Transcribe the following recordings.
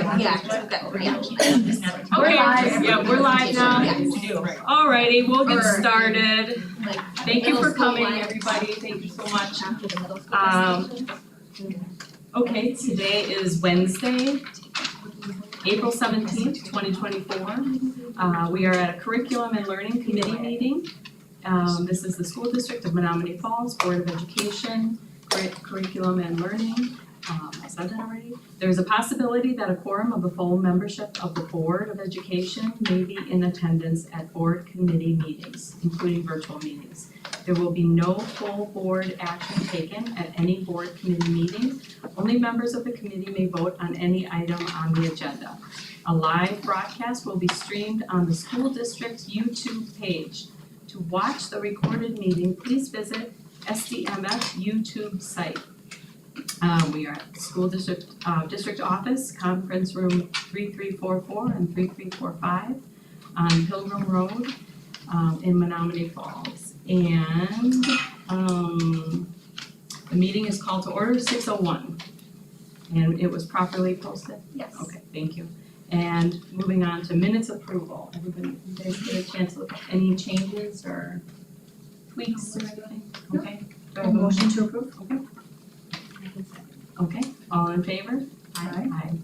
Okay, yeah, we're live now. Alrighty, we'll get started. Thank you for coming, everybody. Thank you so much. Okay, today is Wednesday, April 17th, 2024. We are at a Curriculum and Learning Committee meeting. This is the School District of Menominee Falls Board of Education, Curriculum and Learning. I said that already. There is a possibility that a quorum of the full membership of the Board of Education may be in attendance at board committee meetings, including virtual meetings. There will be no full board action taken at any board committee meeting. Only members of the committee may vote on any item on the agenda. A live broadcast will be streamed on the school district's YouTube page. To watch the recorded meeting, please visit SDMF YouTube site. We are at the school district office, conference room 3344 and 3345 on Pilgrim Road in Menominee Falls. And the meeting is called to order 6:01. And it was properly posted? Yes. Okay, thank you. And moving on to minutes approval. Everybody, you guys get a chance to look at any changes or tweaks or anything? Okay. Do I have a Motion to approve? Okay. Okay, all in favor? Aye.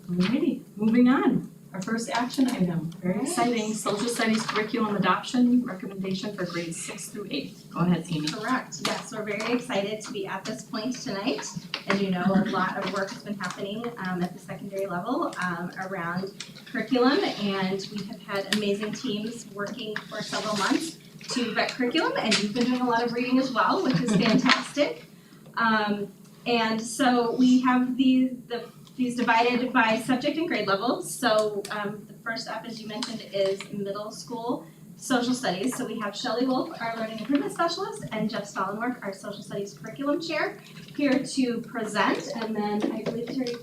Alrighty, moving on. Our first action item, very exciting, social studies curriculum adoption recommendation for grades 6 through 8. Go ahead, Amy. Correct, yes, we're very excited to be at this point tonight. As you know, a lot of work has been happening at the secondary level around curriculum, and we have had amazing teams working for several months to vet curriculum, and you've been doing a lot of reading as well, which is fantastic. And so we have these divided by subject and grade levels. So the first up, as you mentioned, is middle school social studies. So we have Shelley Wolf, our learning improvement specialist, and Jeff Stollenwerk, our social studies curriculum chair, here to present. And then I believe Terry.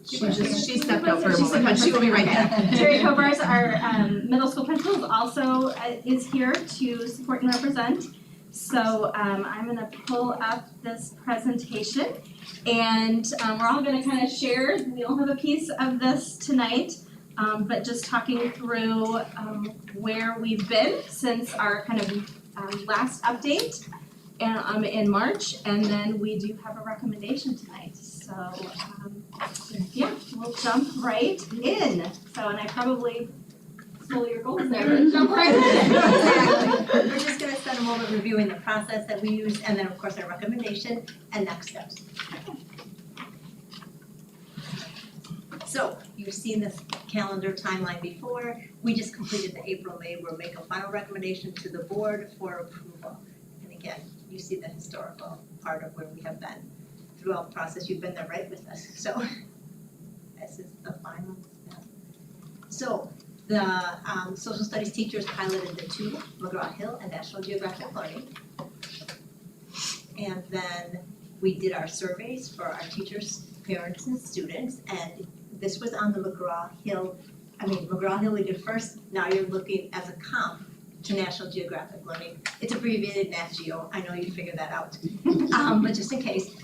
She stepped out for a moment, but she will be right back. Terry Kovars, our middle school principal, also is here to support and represent. So I'm gonna pull up this presentation, and we're all gonna kind of share. We all have a piece of this tonight, but just talking through where we've been since our kind of last update in March, and then we do have a recommendation tonight. So yeah, we'll jump right in. So, and I probably stole your goals there, but jump right in. Exactly. We're just gonna spend a moment reviewing the process that we use, and then of course our recommendation and next steps. So, you've seen this calendar timeline before. We just completed the April-May. We'll make a final recommendation to the board for approval. And again, you see the historical part of where we have been throughout the process. You've been there right with us. So, this is the final step. So, the social studies teachers piloted the two, McGraw-Hill and National Geographic Learning. And then we did our surveys for our teachers, parents, and students, and this was on the McGraw-Hill we did first. Now you're looking as a comp to National Geographic Learning. It's abbreviated Nat Geo, I know you figured that out, but just in case.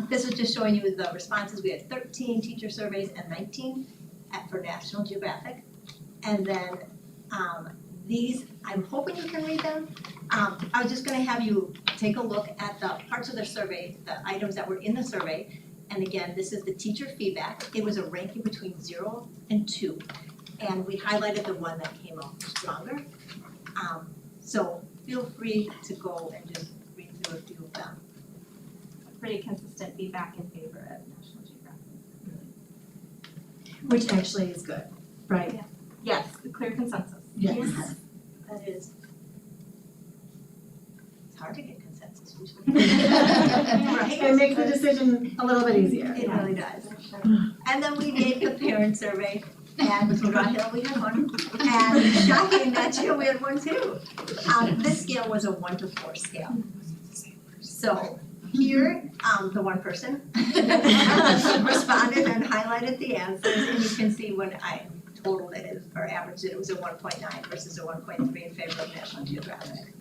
This was just showing you the responses. We had 13 teacher surveys and 19 for National Geographic. And then these, I'm hoping you can read them. I was just gonna have you take a look at the parts of the survey, the items that were in the survey. And again, this is the teacher feedback. It was a ranking between 0 and 2. And we highlighted the one that came out stronger. So feel free to go and just read through a few of them. Pretty consistent feedback in favor of National Geographic. Which actually is good, right? Yes, clear consensus. Yes. That is. It's hard to get consensus usually. Right. It makes the decision a little bit easier. It really does. And then we did the parent survey, and with McGraw-Hill we had one, and shocking that year we had one too. This scale was a 1 to 4 scale. So here, the one person responded and highlighted the answers, and you can see when I totaled it or averaged it, it was a 1.9 versus a 1.3 in favor of National Geographic.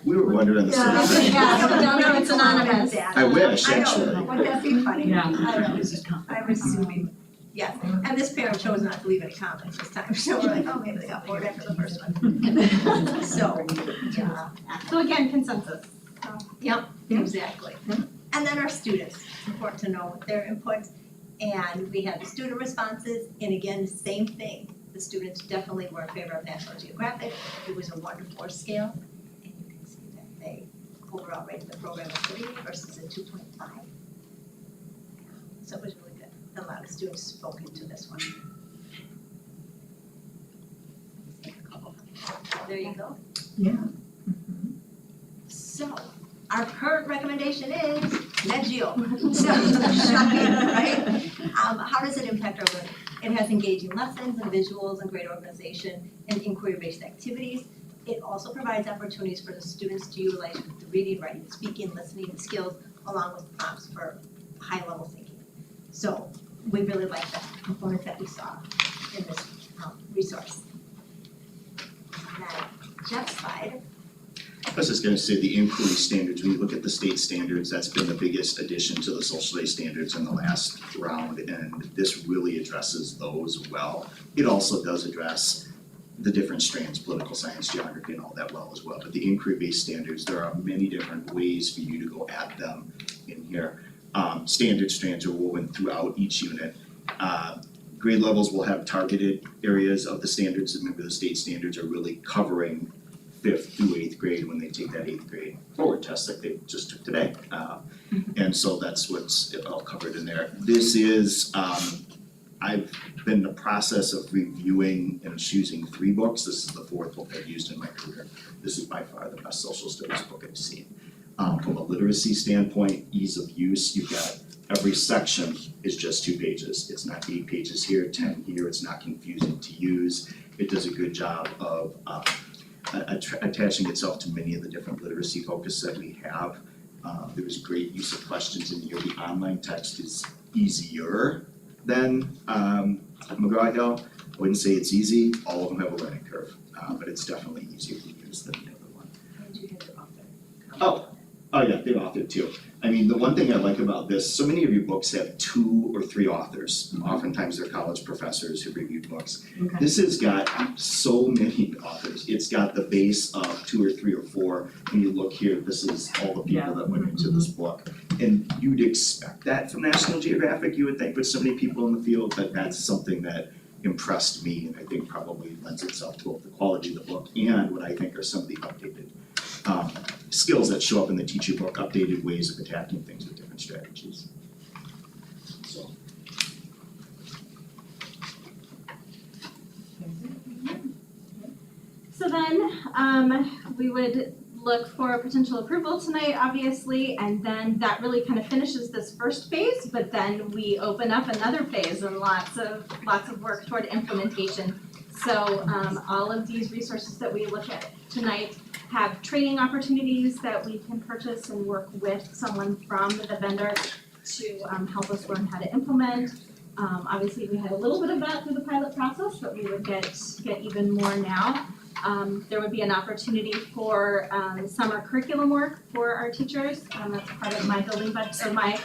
We were wondering the same thing. No, it's anonymous. I wish, I know, actually. wouldn't that be funny? Yeah. I know, I'm assuming. Yes, and this parent chose not to leave any comments this time, so we're like, oh, maybe they got bored after the first one. So, yeah. So again, consensus. Yep, exactly. And then our students, it's important to know their input. And we had the student responses, and again, same thing. The students definitely were in favor of National Geographic. It was a 1 to 4 scale, and you can see that they overall rated the program a 3 versus a 2.5. So it was really good. A lot of students spoke into this one. There you go. Yeah. So, our current recommendation is Net Geo. So, shocking, right? How does it impact our learning? It has engaging lessons and visuals and great organization and inquiry-based activities. It also provides opportunities for the students to utilize the reading, writing, speaking, listening skills along with prompts for high-level thinking. So, we really like the components that we saw in this resource. Now, Jeff's slide. I was just gonna say the inquiry standards, when you look at the state standards, that's been the biggest addition to the social studies standards in the last round, and this really addresses those well. It also does address the different strands, political science, geography, and all that well as well. But the inquiry-based standards, there are many different ways for you to go at them in here. Standard strands are woven throughout each unit. Grade levels will have targeted areas of the standards. Remember, the state standards are really covering 5th through 8th grade when they take that 8th grade forward test like they just took today. And so that's what's all covered in there. This is, I've been in the process of reviewing and choosing 3 books. This is the 4th book I've used in my career. This is by far the best social studies book I've seen. From a literacy standpoint, ease of use, you've got every section is just 2 pages. It's not 8 pages here, 10 here. It's not confusing to use. It does a good job of attaching itself to many of the different literacy focus that we have. There was great use of questions in here. The online text is easier than McGraw-Hill. I wouldn't say it's easy. All of them have a learning curve, but it's definitely easier to use than the other one. And you had the author. Oh yeah, they're authored too. I mean, the one thing I like about this, so many of your books have 2 or 3 authors. Oftentimes they're college professors who reviewed books. Okay. This has got so many authors. It's got the base of 2 or 3 or 4. When you look here, this is all the people that went into this book. And you'd expect that from National Geographic, you would think, with so many people in the field, but that's something that impressed me and I think probably lends itself to both the quality of the book and what I think are some of the updated skills that show up in the teacher book, updated ways of attacking things with different strategies. So. So then, we would look for potential approval tonight, obviously, and then that really kind of finishes this first phase, but then we open up another phase and lots of work toward implementation. So, all of these resources that we look at tonight have training opportunities that we can purchase and work with someone from the vendor to help us learn how to implement. Obviously, we had a little bit of that through the pilot process, but we would get even more now. There would be an opportunity for summer curriculum work for our teachers. That's part of my building budget, or my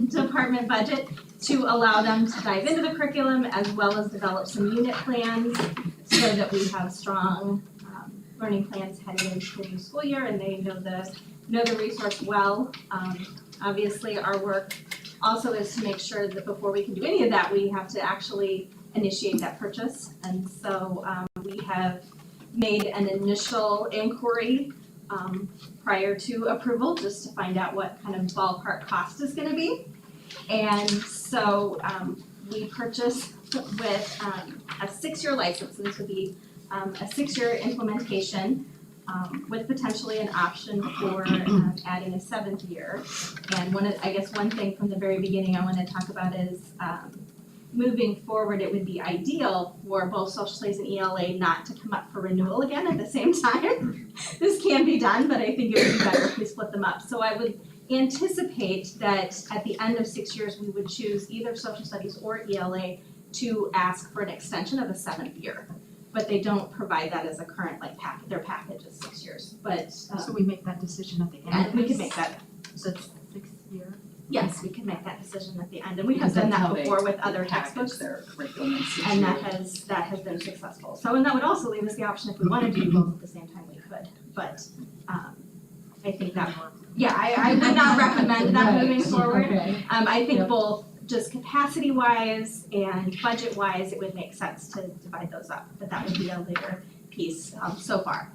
department budget, to allow them to dive into the curriculum as well as develop some unit plans so that we have strong learning plans headed into the new school year and they know the resource well. Obviously, our work also is to make sure that before we can do any of that, we have to actually initiate that purchase. And so we have made an initial inquiry prior to approval just to find out what kind of ballpark cost is gonna be. And so we purchased with a 6-year license, so this would be a 6-year implementation with potentially an option for adding a 7th year. And one thing from the very beginning I want to talk about is moving forward, it would be ideal for both social studies and ELA not to come up for renewal again at the same time. This can be done, but I think it would be better if we split them up. So I would anticipate that at the end of 6 years, we would choose either social studies or ELA to ask for an extension of a 7th year. But they don't provide that as a current their package is 6 years, but So we make that decision at the end. and we could make that, So it's 6 year. yes, we can make that decision at the end, and we have done that before with other textbooks. Their curriculum And that has been successful. So, and that would also leave us the option if we wanted to do both at the same time, we could. But I think that, yeah, I would not recommend that moving forward. Okay. I think both just capacity wise and budget wise, it would make sense to divide those up, but that would be a later piece so far.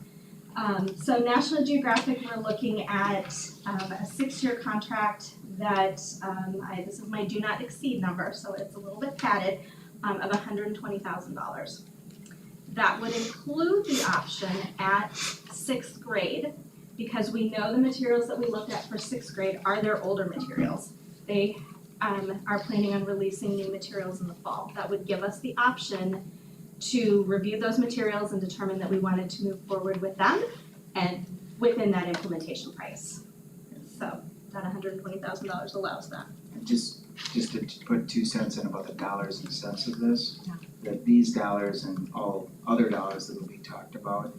So National Geographic, we're looking at a 6-year contract that this is my do not exceed number, so it's a little bit padded, of $120,000. That would include the option at 6th grade, because we know the materials that we looked at for 6th grade are their older materials. They are planning on releasing new materials in the fall. That would give us the option to review those materials and determine that we wanted to move forward with them and within that implementation price. So that $120,000 allows that. And just to put 2 cents in about the dollars and cents of this, that these dollars and all other dollars that will be talked about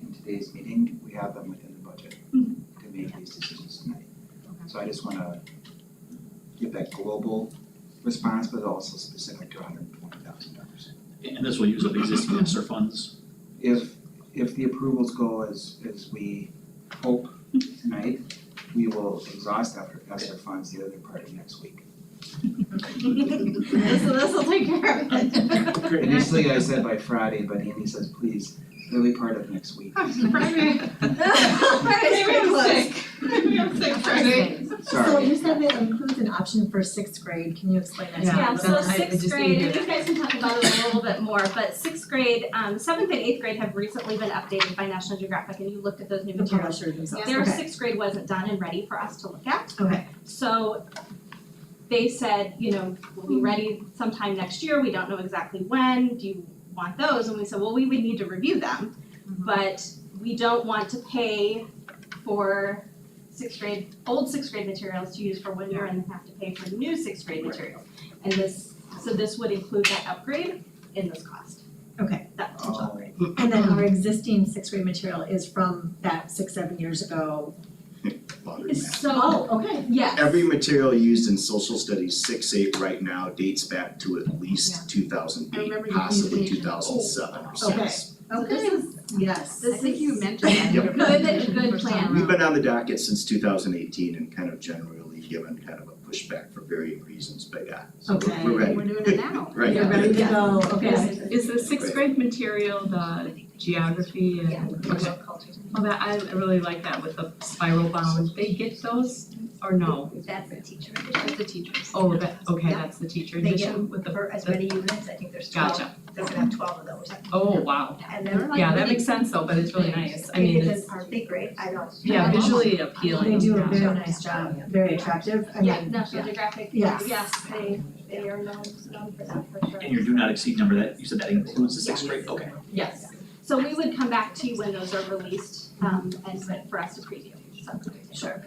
in today's meeting, we have them within the budget to make these decisions tonight. So I just wanna give that global response, but also specific to $120,000. And this will use up existing ESSER funds. If the approvals go as we hope tonight, we will exhaust ESSER funds the other part of next week. This will take care of it. Initially, I said by Friday, but Andy says, please, early part of next week. Friday's pretty close. So Sorry. you said that includes an option for 6th grade, can you explain that? Yeah, so I 6th just grade, didn't hear you guys can talk about it a little bit more, but 6th grade, 7th and 8th grade have recently been updated by National Geographic, and you looked at those new The materials. publisher themselves, Their okay. 6th grade wasn't done and ready for us to look at. Okay. So they said, we'll be ready sometime next year, we don't know exactly when, do you want those? And we said, well, we would need to review them, but we don't want to pay for old 6th grade materials to use for 1 year and then have to pay for new 6th grade materials. And this would include that upgrade in this cost. Okay. That potential upgrade. And then our existing 6th grade material is from that 6-7 years ago. Longer than that. So, Okay. yes. Every material used in social studies 6-8 right now dates back to at least 2008, possibly 2007 or Okay. 6. So this is, Yes. this is mentioned that. Yep. good plan. We've been on the docket since 2018 and kind of generally given kind of a pushback for varying reasons, but yeah, so Okay. we're ready. We're doing it now. Right. You're ready to Yeah. go, okay. Is the 6th grade material the geography and? Yeah, Okay. Well, that, I really like that with the spiral bound. They get those or no? That's the teacher That's edition. the teachers. Oh, okay, Yeah. that's the teacher They edition with the. For as many units, I think there's 12. Gotcha. They're gonna have 12 of those. Oh, wow. And then like Yeah, that really- makes sense though, but it's really nice. I mean, it's, big grade, I don't. yeah, visually appealing. They do a Yeah. very nice job, very attractive, I Yeah, mean, National Geographic, Yes. yes, they are known for that for sure. And your do not exceed number, that, you said that includes the 6th grade? Okay. Yes, so we would come back to you when those are released, and for us to preview, so. Sure.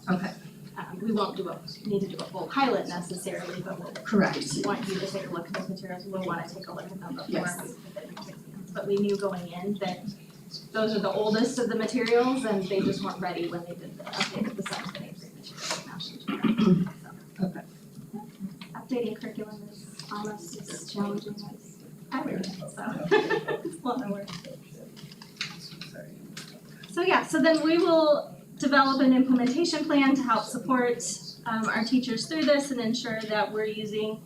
So, Okay. we won't need to do a full pilot necessarily, but we'll correct. want you to take a look at those materials, we'll wanna take a look at them before Yes. we put them in exams. But we knew going in that those are the oldest of the materials, and they just weren't ready when they did the update of the 7th and 8th grade materials at National Geographic, so. Okay. Updating curriculum is almost as challenging as everything, so it's a lot of work. So yeah, so then we will develop an implementation plan to help support our teachers through this and ensure that we're using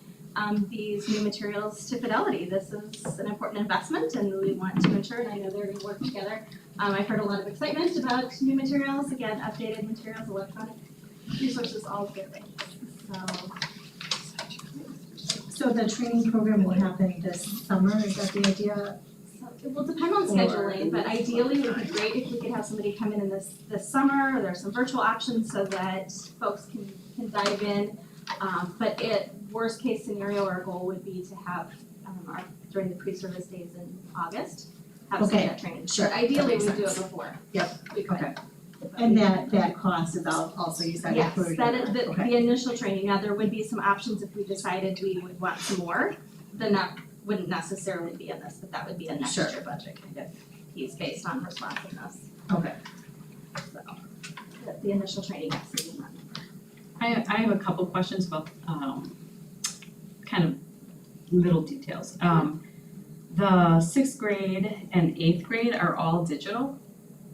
these new materials to fidelity. This is an important investment and we want to ensure, and I know they're gonna work together. I've heard a lot of excitement about new materials, again, updated materials, electronic resources, all good things, so. So the training program will happen this summer, is that the idea? So it will depend on scheduling, but ideally it would be great if we could have somebody come in this summer, or there's some virtual options so that folks can dive in. But worst case scenario, our goal would be to have during the pre-service days in August, have some of Okay, that training. sure, But ideally, that we'd makes do it sense. before. Yep, We could. okay. And that cost is also, you said Yes, included? that is the Okay. initial training. Now, there would be some options if we decided we would want some more, then that wouldn't necessarily be in this, but that would be a next Sure. year budget kind of piece based on responsiveness. Okay. So, the initial training, yes, is in that number. I have a couple questions about, kind of little details. The sixth grade and eighth grade are all digital?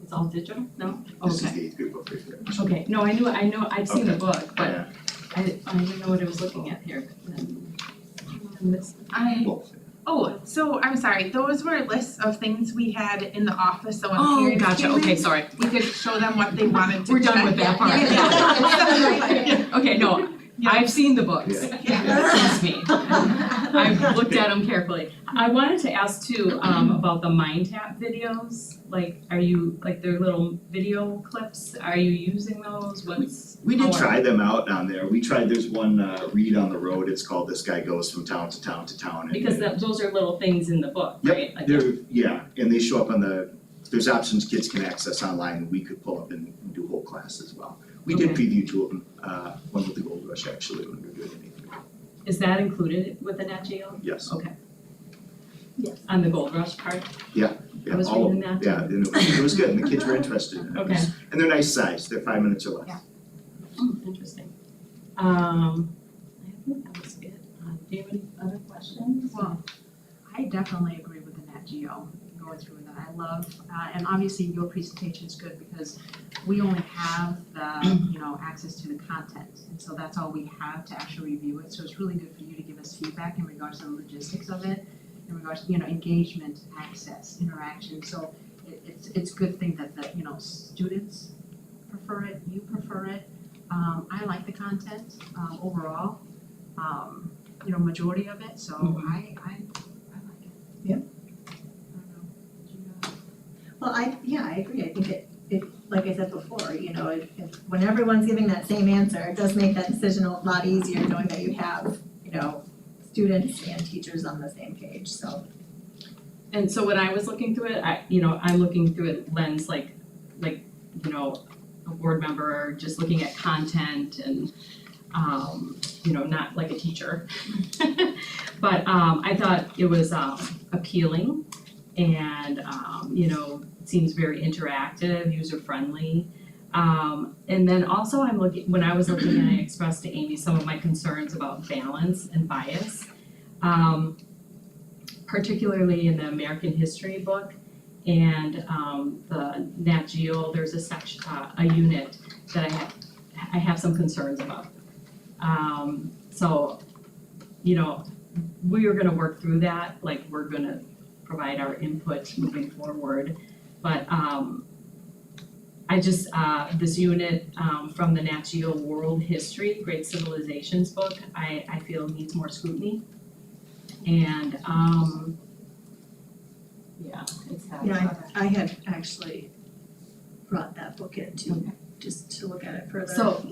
It's all digital? No? This is Okay. the eighth grade book right there. Okay, no, I know, I've seen the Okay. book, but Yeah. I didn't know what I was looking at here. And this- So I'm sorry, those were lists of things we had in the office, so when Oh, parents gotcha, came okay, in, sorry. we could show them what they wanted to We're done check. with that part. Yeah. Okay, no, Yeah. I've seen the books, trust me. I've looked at them carefully. I wanted to ask too, about the Mind Tap videos, like, are you, like their little video clips, are you using those, We did how are- try them out on there. We tried, there's one read on the road, it's called This Guy Goes From Town to Town to Town. and- Because those are little things in the book, Yep, right? Like- yeah, and they show up on there's options kids can access online, we could pull up and do whole class as well. We did Okay. preview two of them, one with the Gold Rush actually, when we were doing it. Is that included with the Nat Geo? Yes, On the Gold Rush part? yeah, I was all of reading them, that yeah, and it was good, and the kids were interested in it. Okay. And they're nice size, they're 5 minutes or less. Yeah. Interesting. I think that was it. Do you have any other questions? Well, I definitely agree with the Nat Geo, going through that, I love, and obviously your presentation is good because we only have the, access to the content, and so that's all we have to actually review it, so it's really good for you to give us feedback in regards to the logistics of it, in regards to, engagement, access, interaction, so it's a good thing that the, students prefer it, you prefer it. I like the content, overall, majority of it, so Mhm. I like it. Yeah. I don't know. Do you, Well, I agree, I think it, like I said before, when everyone's giving that same answer, it does make that decision a lot easier knowing that you have, students and teachers on the same page, so. And so when I was looking through it, I'm looking through it lens like, a board member, just looking at content and, not like a teacher. But, I thought it was, appealing and, seems very interactive, user-friendly. And then also when I was looking and I expressed to Amy some of my concerns about balance and bias. Particularly in the American history book and the Nat Geo, there's a section, a unit that I have some concerns about. So, we are gonna work through that, like we're gonna provide our input moving forward. But I just, this unit from the Nat Geo World History, Great Civilizations book, I feel needs more scrutiny. And, it's had. Yeah, I had actually brought that book in too, Okay. just to look at it further. So,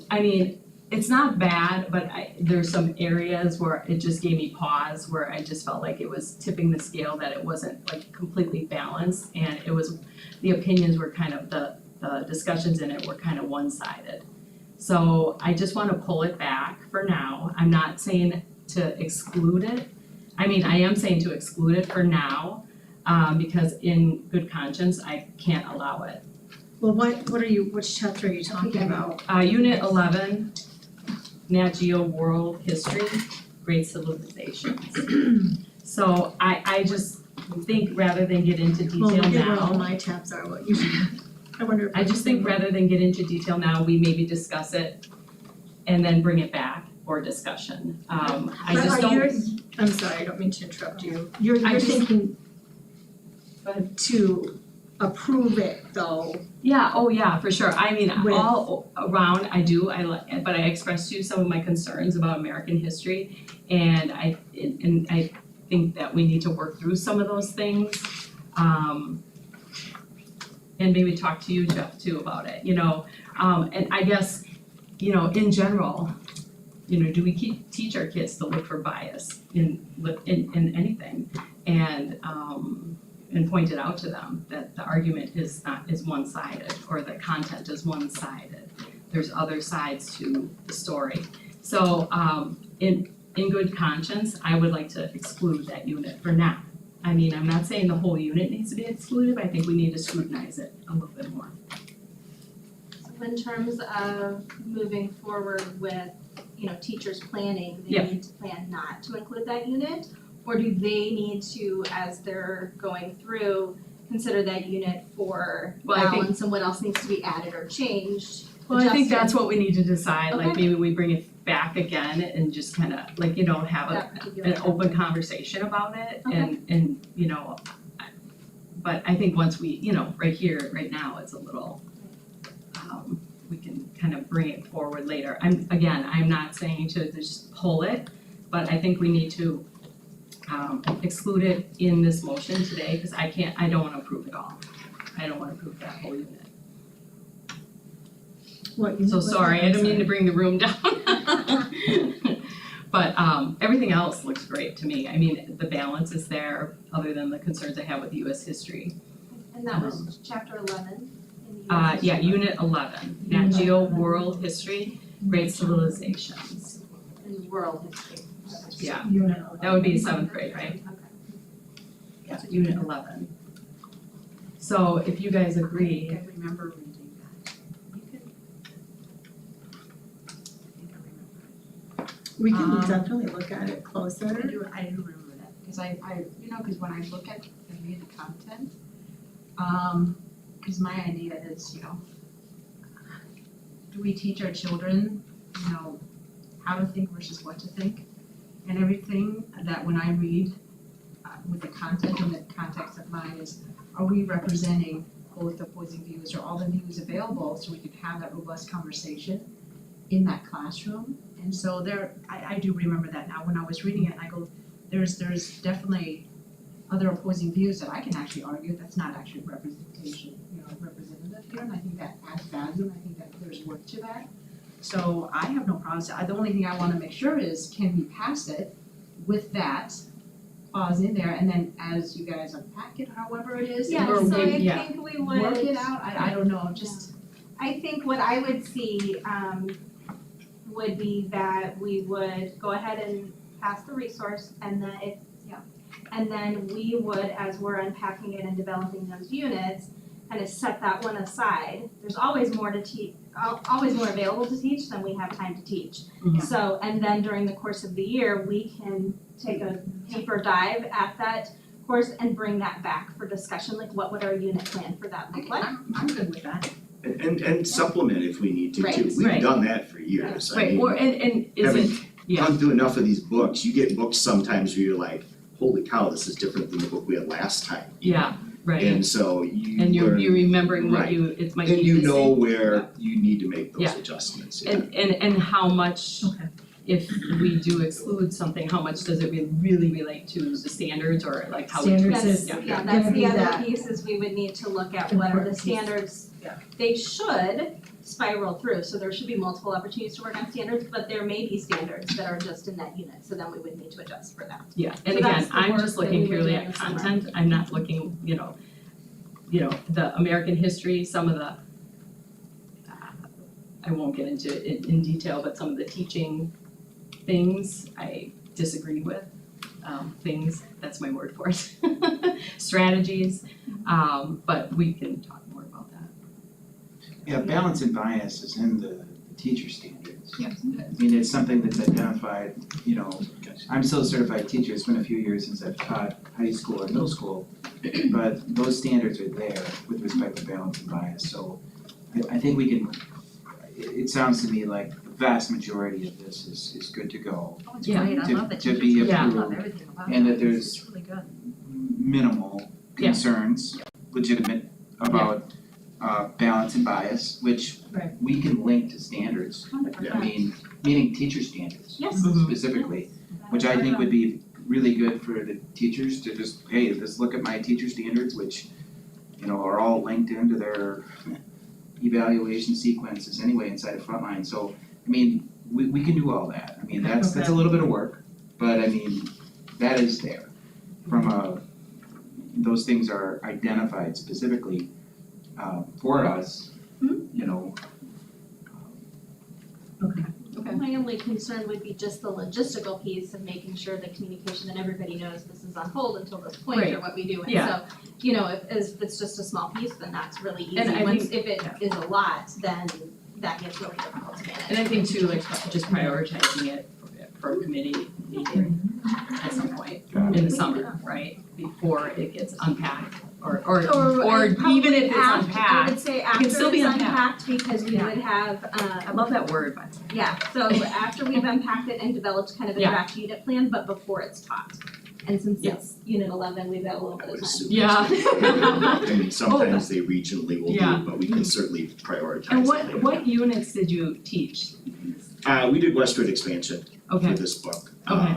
it's not bad, but there's some areas where it just gave me pause, where I just felt like it was tipping the scale, that it wasn't like completely balanced, and the opinions were kind of, the discussions in it were kind of one-sided. So I just wanna pull it back for now. I'm not saying to exclude it. I am saying to exclude it for now, because in good conscience, I can't allow it. Well, which chapter are you talking about? Unit 11, Nat Geo World History, Great Civilizations. So I just think rather than get into Well, detail look at where all now, my tabs are, what you should, I wonder if. I just think rather than get into detail now, we maybe discuss it and then bring it back for discussion. I But just are don't. yours- I'm sorry, I don't mean to interrupt you. You're I just- thinking Go ahead. to approve it though, Yeah, oh yeah, for sure. With- All around, I do, but I expressed to you some of my concerns about American history. And I think that we need to work through some of those things. And maybe talk to you, Jeff, too, about it, and I guess, in general, do we teach our kids to look for bias in anything? And point it out to them that the argument is one-sided, or the content is one-sided. There's other sides to the story. So, in good conscience, I would like to exclude that unit for now. I'm not saying the whole unit needs to be excluded, but I think we need to scrutinize it a little bit more. in terms of moving forward with, teachers planning, they Yeah. need to plan not to include that unit? Or do they need to, as they're going through, consider that unit for Well, I think- balance and what else needs to be added or changed? Well, I think adjusted? that's what we need to decide, like Okay. maybe we bring it back again and just kind of have That particular. an open conversation about it Okay. and but I think once we, right here, right now, it's a little, we can kind of bring it forward later. I'm not saying to just pull it, but I think we need to exclude it in this motion today, because I don't wanna approve it all. I don't wanna approve that whole unit. So sorry, I didn't mean to bring the room down. But everything else looks great to me. I mean, the balance is there, other than the concerns I have with US history. And that was chapter 11 in the US Yeah, history. unit 11, Nat Geo World History, Great Civilizations. In world history. Yeah, Unit that would be 7th grade, right? Okay. So unit 11. So if you guys agree, I remember reading that. You could. I think I remember. We can Um, definitely look at it I closer. do remember that, cause I, cause when I look at and read the content, cause my idea is, do we teach our children, how to think versus what to think? And everything that when I read, with the content and the context of mine is, are we representing both opposing views or all the views available so we can have that robust conversation in that classroom? And so I do remember that now, when I was reading it, I go, there's definitely other opposing views that I can actually argue that's not actually representation, representative here, and I think that adds value, and I think that there's work to that. So I have no problems, the only thing I wanna make sure is, can we pass it with that clause in there, and then as you guys unpack it, however it is, Yeah, Or so I we- yeah. think we would. work it out, I don't know, just. I think what I would see would be that we would go ahead and pass the resource and then we would, as we're unpacking it and developing those units, kind of set that one aside. There's always more to teach, always more available to teach than we have time to teach. Mhm. So, and then during the course of the year, we can take a deeper dive at that course and bring that back for discussion, like what would our unit plan for that look like? I'm good with that. And supplement if we need to too. Right. We've Right. done that for years. I right, mean, or and is having it, yeah, gone through enough of these books, you get books sometimes where you're like, holy cow, this is different than the book we had last time. yeah, right. And so you And you're learn- remembering what right. it might be And you missing. know where you need to make those Yeah. adjustments, yeah. And how much, Okay. if we do exclude something, how much does it really relate to the standards, or like how we Standards treat- is- yeah. Yeah, Gonna that's be the other that piece, is we would need to look at what are the important piece. standards. Yeah. They should spiral through, so there should be multiple opportunities to work on standards, but there may be standards that are just in that unit, so then we would need to adjust for that. Yeah, and So again, that's the I'm work just that we looking would purely do at in the summer. content, I'm not looking, the American history, some of the, I won't get into it in detail, but some of the teaching things I disagree with. Things, that's my word for it, strategies, but we can talk more about that. Yeah, balance and bias is in the teacher standards. Yeah. I mean, it's something that's identified, I'm still a certified teacher, it's been a few years since I've taught high school or middle school, but those standards are there with respect to balance and bias, so I think we can, it sounds to me like the vast majority of this is good to go. Oh, it's Yeah. great, I To- love that to teachers be I love approved, everything about and that it. there's- It's really good. Minimal Yeah. concerns, legitimate, about balance and bias, which Right. we can link to standards. I mean, meaning teacher standards Yes. Mhm. specifically, which I think would be really good for the teachers to just, hey, just look at my teacher standards, which, are all linked into their evaluation sequences anyway inside of Frontline. So, I mean, we can do all that. I mean, that's a little bit of work, but I mean, that is there. Those things are identified specifically for us, Okay. Okay. My only concern would be just the logistical piece of making sure the communication that everybody knows this is on hold until this point or Right. what we do. And Yeah. so, you know, if it's just a small piece, then that's really easy. And I Once, think- if it is a lot, then that gets really difficult to manage. And I think too, like just prioritizing it for a committee meeting at some point in the summer, right? Before it gets unpacked or even if it's I unpacked. would say can after still it's be unpacked because we Yeah. would have, I love that word, by the way. yeah, so after we've unpacked it and developed kind of a Yeah. draft unit plan, but before it's taught. And since Yeah. it's unit 11, we've got a little bit of time. Yeah. And sometimes they regionally will Yeah. do, but we can certainly prioritize. And it what later. what units did you teach? We did Westwood expansion Okay, for this book. Okay.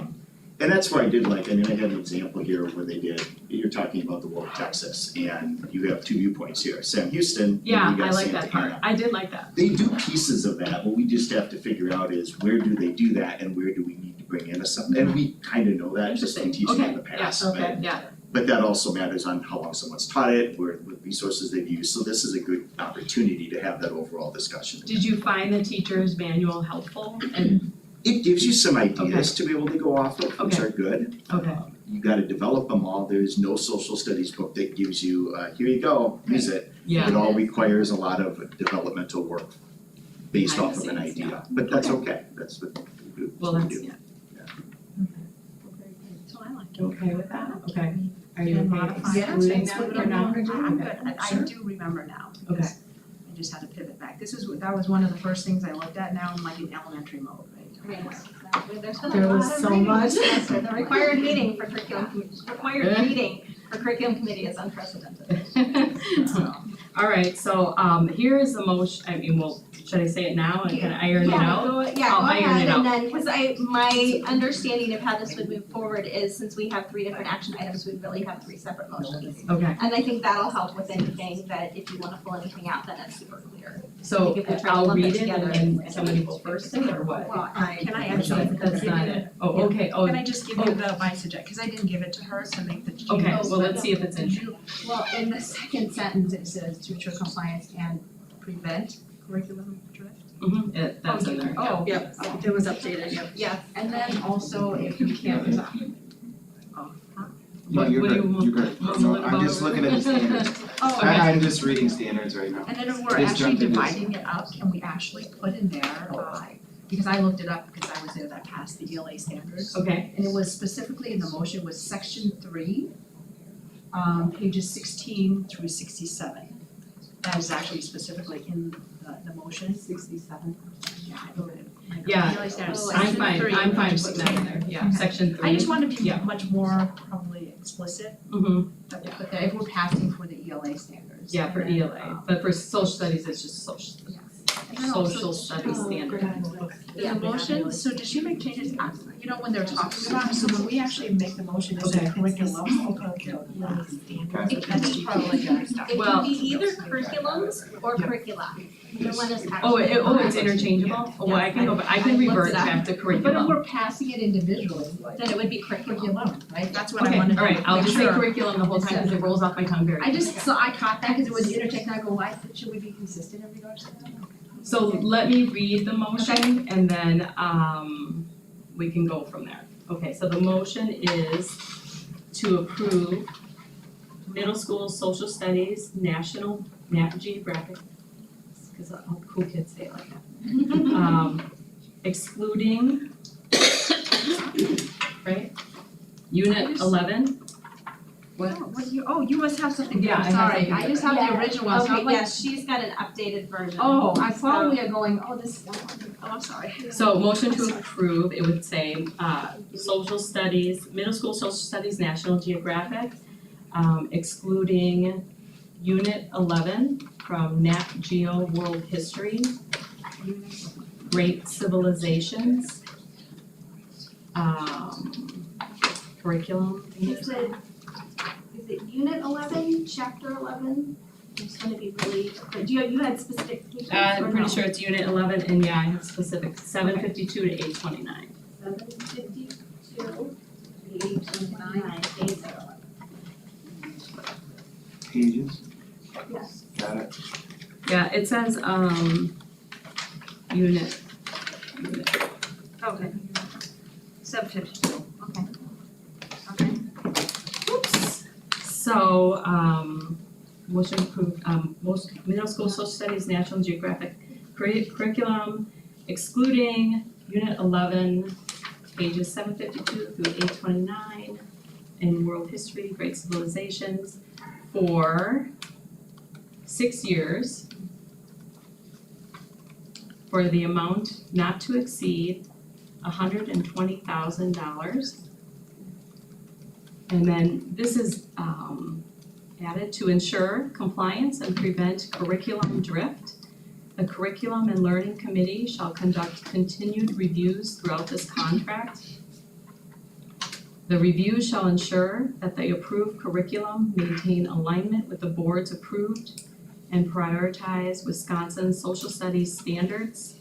And that's where I did like, I mean, I had an example here where they did, you're talking about the War of Texas, and you have two viewpoints here, Sam Houston, and you yeah, got I like Santa that part. Ana. I did like that. They do pieces of that, what we just have to figure out is where do they do that and where do we need to bring in some, and we kind of know that just from Interesting. teaching in the Okay, past, yeah, but okay, yeah. but that also matters on how long someone's taught it, what resources they've used, so this is a good opportunity to have that overall discussion. Did you find the teacher's manual helpful? And It gives you some ideas to be able to go off of, which Okay. are good. okay, You gotta develop them all, there's no social studies book that gives you, here you go, use it. yeah. It all requires a lot of developmental work based Behind off the of an scenes, idea, but that's okay, that's what we do. Well, that's, yeah. So I like it. Okay with that? Okay. Are you And okay modify it, excluding that's that what or I'm not? good. I'm good. I Sure. do remember now, Okay. because I just had to pivot back. That was one of the first things I looked at. Now I'm like in elementary mode, right? Right, exactly. There's been There a was lot of so reading much. this semester. The required meeting for curriculum, required reading for curriculum committee is unprecedented. All right, so here is the motion, I mean, well, should I say it now and kind of iron it out? Go I'll ahead iron it and out. then, because my understanding of how this would move forward is since we have 3 different action items, we'd really have 3 separate motions. Okay, And I think that'll help with anything that if you want to pull anything out, then it's super clear. so If we try to I'll lump it read it together. and somebody will first say or what? Well, can I That's actually? not- That's not it. Oh, okay, oh, Can I just give you my suggestion, because I didn't give it to her to make the changes. okay, well, let's see if it's in. Did you, well, in the second sentence, it says to ensure compliance and prevent curriculum drift. That's in there, yeah. Oh, Yep, it was updated, yep. Yeah. and then also if you can't, No, you're What do you good, want- you're good. want No, to I'm just about- looking at the standards. oh, Okay. I'm just reading standards right now. and then if we're Just actually jump into- dividing it up, can we actually put in there, because I looked it up because I was there that passed the ELA standards. Okay, And it was specifically in the motion was section 3, pages 16 through 67. That is actually specifically in the motion. 67. Yeah, I wrote it. Yeah. ELA standards, Oh, I'm section fine, 3. I'm fine putting that in there, yeah, Okay. section 3. I just want to be Yeah. much more probably explicit Mm-hmm, that we put that if we're passing for the ELA standards. yeah, for And then, ELA, but for social studies, it's just social studies. and then also- Social studies standard. The motion, so did she make changes, you know, when they're talking about, so when we actually make the motion, is it Okay. curriculum? That's probably gonna stop. It Well- can be either curriculums or curricula. Either one is Oh, actually. it's interchangeable? Oh, well, I can go, I I can looked revert it up. back to But if curriculum. we're passing it individually, Then it would be curriculum. curriculum, right, that's what I Okay, wanted to all make right, sure. I'll just say curriculum the whole time because it rolls off my tongue very. I just, so I caught that because it was intertext, and I go, why should we be consistent in regards to that? So let me read the motion and then we can go from there. Okay, so the motion is to approve middle school social studies, national, Nat Geographic, because cool kids say it like that. Excluding, right? Unit 11, What do you, oh, you must have something Yeah, I different, have sorry, something I just have the original one, so Okay, I'm like, yes, she's got an updated version. oh, I probably are going, oh, this, oh, I'm sorry. so motion to approve, it would say, social studies, middle school social studies, National Geographic, excluding unit 11 from Nat Geo World History, Great Civilizations, curriculum. Is it unit 11, chapter 11? I'm just gonna be really, do you had specific pages or I'm no? pretty sure it's unit 11, and yeah, I have specific, 752 to 829. 752 to 829, days are Pages, Yes. got it. Yeah, it says, unit 52, okay. Oops. So, motion approved, most middle school social studies, National Geographic curriculum, excluding Unit 11, pages 752 through 829, in World History, Great Civilizations, for 6 years, for the amount not to exceed $120,000. And then this is added to ensure compliance and prevent curriculum drift. The Curriculum and Learning Committee shall conduct continued reviews throughout this contract. The review shall ensure that the approved curriculum maintain alignment with the board's approved and prioritize Wisconsin social studies standards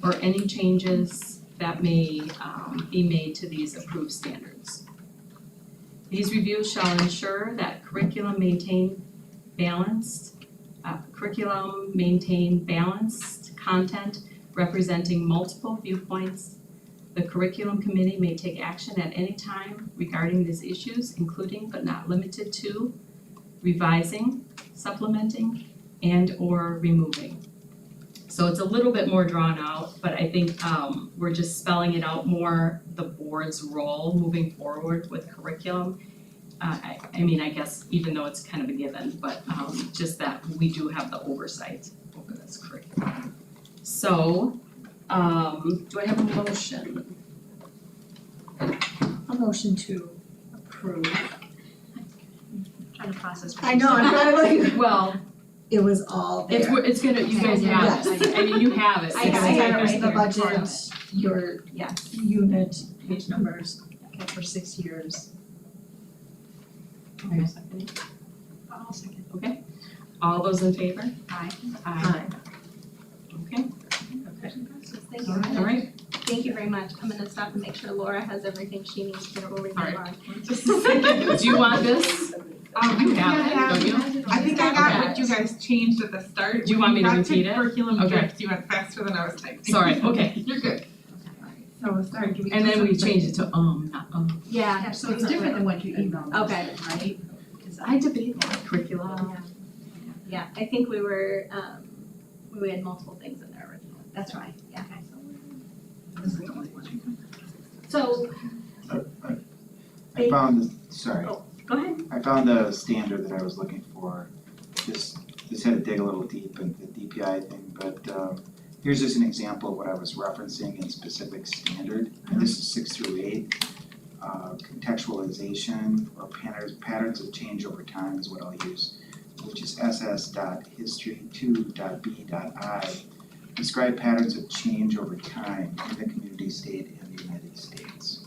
or any changes that may be made to these approved standards. These reviews shall ensure that curriculum maintain balanced content representing multiple viewpoints. The curriculum committee may take action at any time regarding these issues, including but not limited to revising, supplementing, and/or removing. So it's a little bit more drawn out, but I think we're just spelling it out more, the board's role moving forward with curriculum. I mean, I guess even though it's kind of a given, but just that we do have the oversight over this curriculum. So, do I have a motion? A motion to approve. Trying to process. what I you know, said. I'm trying to like, Well, it was all there. it's gonna, you guys have it, I mean, you have it. I It's have there. it, the Part of budget, your, unit, page numbers. Okay, for 6 years. Okay, second. I'll second. Okay, all those in favor? Aye. Aye. Okay, Thank you. all right. Thank you very much. I'm gonna stop and make sure Laura has everything she needs before we move All right. on. Just a second. Do you want this? You have it, don't you? I think I got what you guys changed at the start. Do you want me to When you got repeat it? curriculum Okay. drift, you went faster than I was typing. Sorry, okay. You're good. So, sorry, give me And just then we a second. changed it to not Yeah. Yeah, so it's different than what you emailed us, Okay. right? I debate that curriculum. Yeah, I think we were, we had multiple things in there originally. That's right, yeah. So, I found, sorry, go ahead. I found the standard that I was looking for. Just had to dig a little deep into the DPI thing, but here's just an example of what I was referencing in specific standard. And this is 6 through 8. Contextualization or patterns of change over time is what I'll use, which is ss.history2.b.i. Describe patterns of change over time in the community, state, and the United States.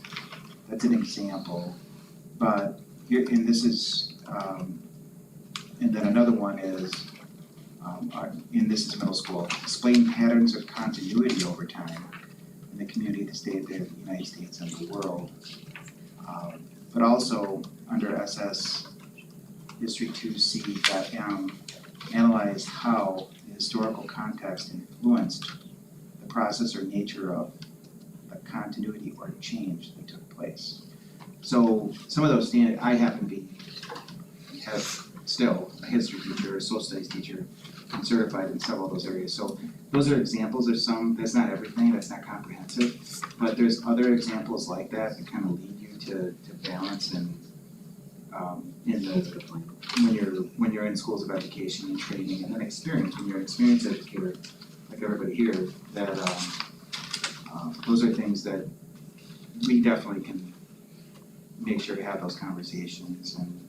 That's an example, but here, and this is, and then another one is, and this is middle school, explain patterns of continuity over time in the community, the state, the United States, and the world. But also under SS History 2C.M, analyze how the historical context influenced the process or nature of the continuity or change that took place. So some of those standards, I happen to have still a history teacher, a social studies teacher, and certified in several of those areas. So those are examples of some, that's not everything, that's not comprehensive, but there's other examples like that that kind of lead you to balance and in the, when you're in schools of education and training and then experience, when you're an experienced educator, like everybody here, that those are things that we definitely can make sure to have those conversations. And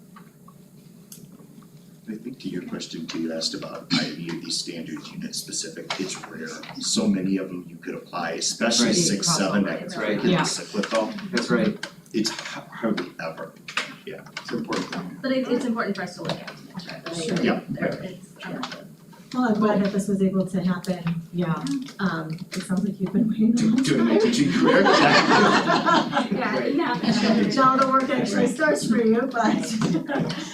I think to your question too, you asked about IB or these standard unit specific, it's rare. So many of them you could apply, especially Right. 6, 7, that That's right. curriculum Yeah. cyclical, that's right, it's hardly ever. it's important. But it's important for us to look at, to make sure that Sure. Yeah. it's, Well, I'm glad that this was able to happen. Yeah. It sounds like you've been waiting a long time. Doing my teaching career. yeah, Now the work actually starts for you, but.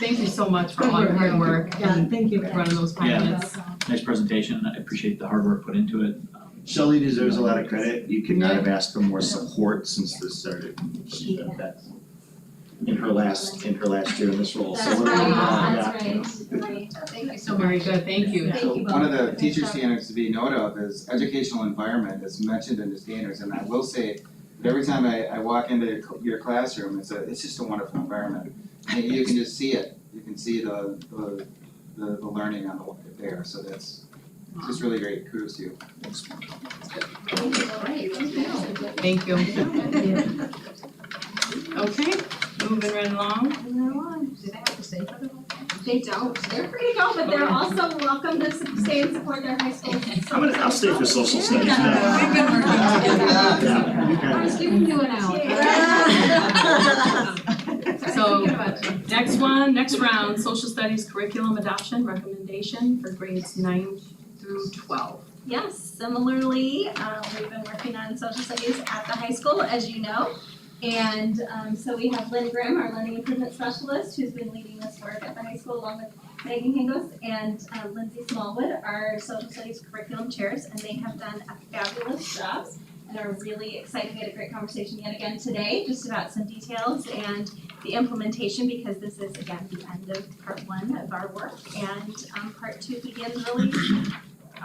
Thank you so much for all your hard work Yeah, and thank you. running those Yeah. pilots. Nice presentation, I appreciate the hard work put into it. Shelley deserves a lot of credit. You could not have asked for more support since this started. She's done that in her last year in this role, so That's we're right, yeah. that's right. Thank you so Very good, thank you. Thank you both. One of the teacher standards to be noted of is educational environment is mentioned in the standards, and I will say that every time I walk into your classroom, it's just a wonderful environment. And you can just see it, you can see the learning on the there, so that's just really great, kudos to you. Thank you. Okay, moving right along. Do they have to stay for the whole thing? They don't, they're free to go, but they're also welcome to stay and support their high school. I'll stay for social studies now. We've been working together. Yeah, you guys. giving you an out. So, next round, social studies curriculum adoption recommendation for grades 9 through 12. Yes, similarly, we've been working on social studies at the high school, as you know. And so we have Lynn Grimm, our learning improvement specialist, who's been leading this work at the high school along with Megan Hingos and Lindsay Smallwood, our social studies curriculum chairs, and they have done a fabulous job and are really excited. We had a great conversation yet again today, just about some details and the implementation, because this is again the end of part 1 of our work, and part 2 begins really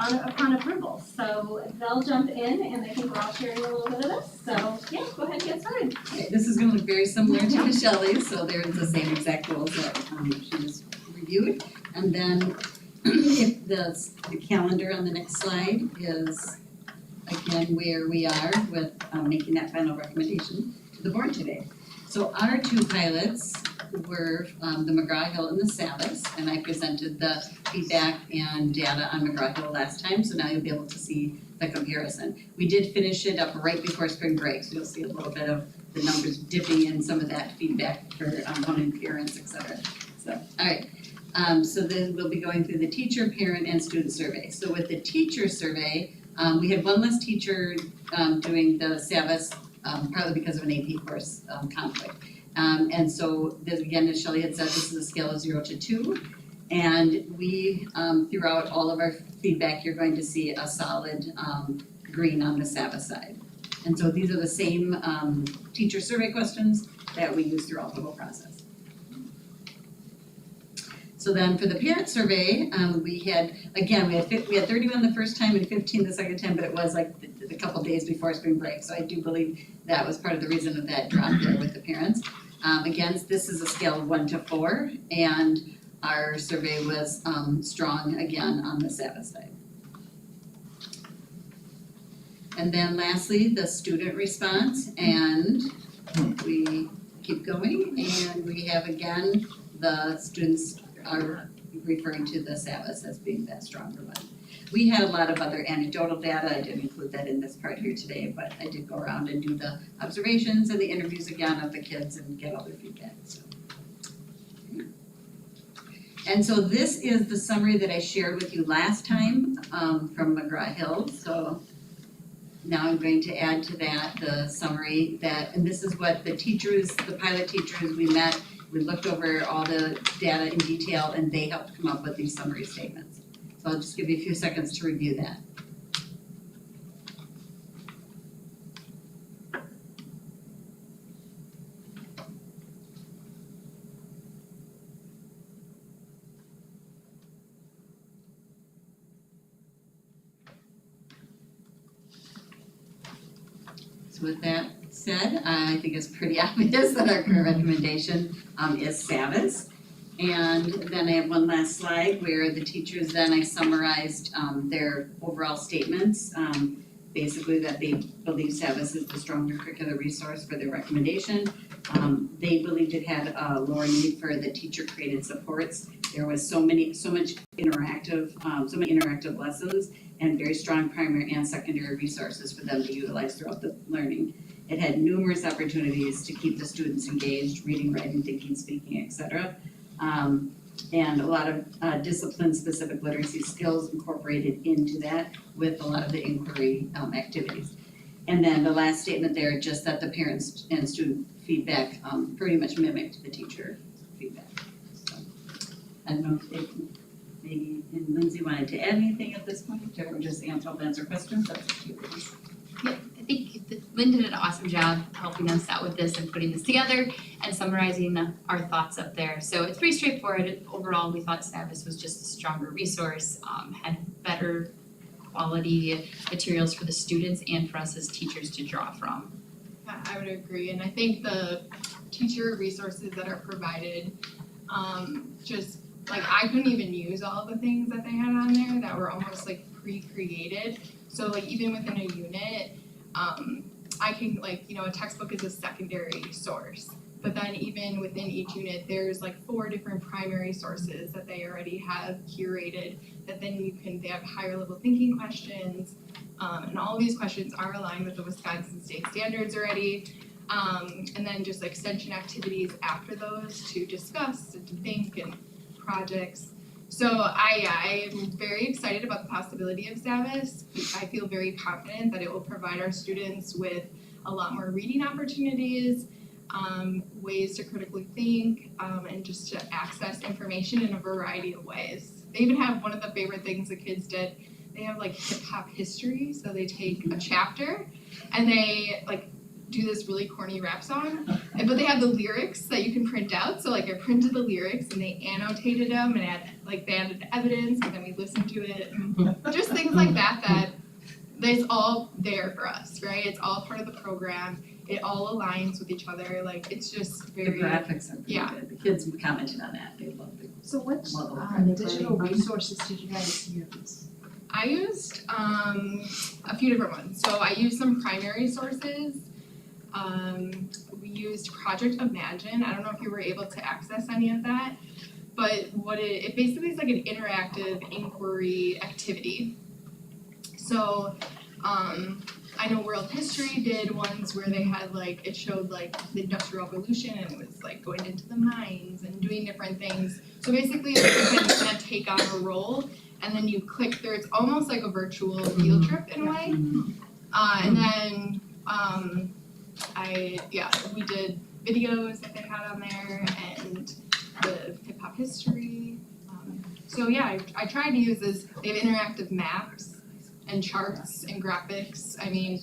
upon approval. So they'll jump in, and I think we're all sharing a little bit of this. So yeah, go ahead and get started. Okay, this is gonna look very similar to Michelle's, so there's the same exact rules that she just reviewed. And then if the calendar on the next slide is again where we are with making that final recommendation to the board today. So our 2 pilots were the McGraw-Hill and the Savas, and I presented the feedback and data on McGraw-Hill last time, so now you'll be able to see the comparison. We did finish it up right before spring break, so you'll see a little bit of the numbers dipping in some of that feedback for component parents, et cetera. So, all right. So then we'll be going through the teacher, parent, and student survey. So with the teacher survey, we had one less teacher doing the Savas, partly because of an AP course conflict. And so this, again, as Shelley had said, this is a scale of 0 to 2. And we, throughout all of our feedback, you're going to see a solid green on the Savas side. And so these are the same teacher survey questions that we use throughout the whole process. So then for the parent survey, we had 31 the first time and 15 the second time, but it was like the couple days before spring break. So I do believe that was part of the reason of that drop there with the parents. Again, this is a scale of 1 to 4, and our survey was strong again on the Savas side. And then lastly, the student response, and we keep going, and we have again, the students are referring to the Savas as being that stronger one. We had a lot of other anecdotal data, I didn't include that in this part here today, but I did go around and do the observations and the interviews again of the kids and get all their feedback, so. And so this is the summary that I shared with you last time from McGraw-Hill, so now I'm going to add to that the summary that, and this is what the teachers, the pilot teachers we met, we looked over all the data in detail and they helped come up with these summary statements. So I'll just give you a few seconds to review that. So with that said, I think it's pretty obvious that our current recommendation is Savas. And then I have one last slide where the teachers, then I summarized their overall statements. Basically that they believe Savas is the stronger curricular resource for their recommendation. They believed it had a lower need for the teacher created supports. There was so many interactive lessons and very strong primary and secondary resources for them to utilize throughout the learning. It had numerous opportunities to keep the students engaged, reading, writing, thinking, speaking, etc. And a lot of discipline-specific literacy skills incorporated into that with a lot of the inquiry activities. And then the last statement there, just that the parents and student feedback pretty much mimicked the teacher feedback. So, I don't know if Maybe, and Lindsay wanted to add anything at this point, or just answer questions, that's up to you. I think Lynn did an awesome job helping us out with this and putting this together and summarizing our thoughts up there. So it's pretty straightforward. Overall, we thought Savvis was just a stronger resource, had better quality materials for the students and for us as teachers to draw from. Yeah, I would agree, and I think the teacher resources that are provided, just like I couldn't even use all the things that they had on there that were almost like pre-created. So like even within a unit, I can like, a textbook is a secondary source. But then even within each unit, there's like 4 different primary sources that they already have curated that then they have higher level thinking questions. And all of these questions are aligned with the Wisconsin state standards already. And then just extension activities after those to discuss and to think and projects. So I am very excited about the possibility of Savvis. I feel very confident that it will provide our students with a lot more reading opportunities, ways to critically think, and just to access information in a variety of ways. They even have one of the favorite things the kids did. They have like hip hop history, so they take a chapter and they like do this really corny rap song, but they have the lyrics that you can print out. So like I printed the lyrics and they annotated them and they added evidence, and then we listened to it. And just things like that it's all there for us, right? It's all part of the program. It all aligns with each other. Like it's just The very graphics are pretty yeah. good, the kids commented on that, they loved it. So what Well, digital resources did you guys use? I used a few different ones. So I used some primary sources. We used Project Imagine. I don't know if you were able to access any of that, but what it basically is like an interactive inquiry activity. So I know World History did ones where they had like, it showed like the Industrial Revolution and it was like going into the mines and doing different things. So basically you can kind of take on a role and then you click through, it's almost like a virtual field trip in a way. And then we did videos that they had on there and the hip hop history. I tried to use this, they have interactive maps and charts and graphics. I mean,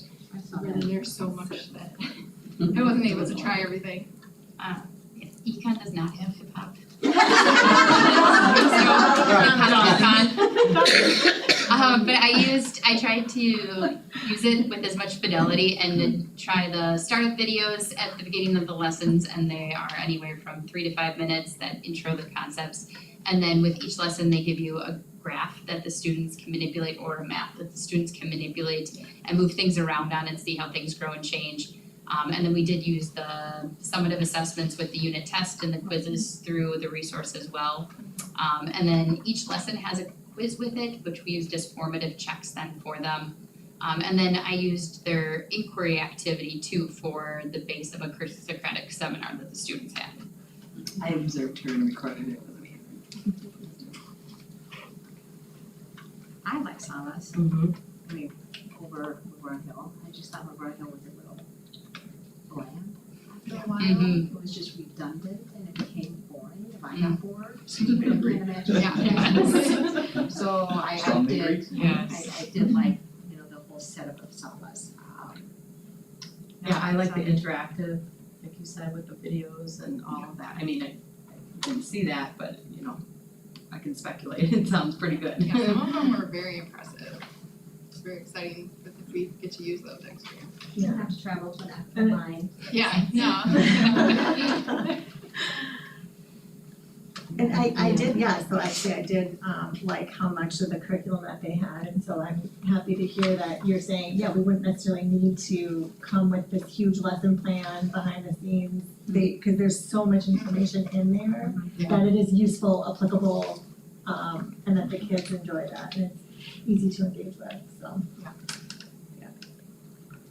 really there's so much that I wasn't able to try everything. Econ does not have hip hop. But I tried to use it with as much fidelity and then try the startup videos at the beginning of the lessons, and they are anywhere from 3 to 5 minutes that intro the concepts. And then with each lesson, they give you a graph that the students can manipulate or a map that the students can manipulate and move things around on and see how things grow and change. And then we did use the summative assessments with the unit test and the quizzes through the resource as well. And then each lesson has a quiz with it, which we used as formative checks then for them. And then I used their inquiry activity too for the base of a Socratic seminar that the students had. I observed her and recorded it with me. I like Savvis. Mm-hmm. I mean, over McGraw-Hill. I just thought McGraw-Hill was a little bland after a while. Mhm. It was just redundant and it became boring if I got bored. Seems to be I agree. can't imagine. Yeah. So I Strongly did, agree. I did like, the whole setup of Savvis. Yeah, I like the interactive, like you said, with the videos and all of that. I mean, I didn't see that, but I can speculate. It sounds pretty good. Yeah, some of them were very impressive. It's very exciting that we get to use those next year. Yeah. Have to travel to an actual line. Yeah, no. And I did, so actually I did like how much of the curriculum that they had, and so I'm happy to hear that you're saying, we wouldn't necessarily need to come with this huge lesson plan behind the scenes. Because there's so much information in there that it is useful, applicable, and that the kids enjoy that, and it's easy to engage with, so.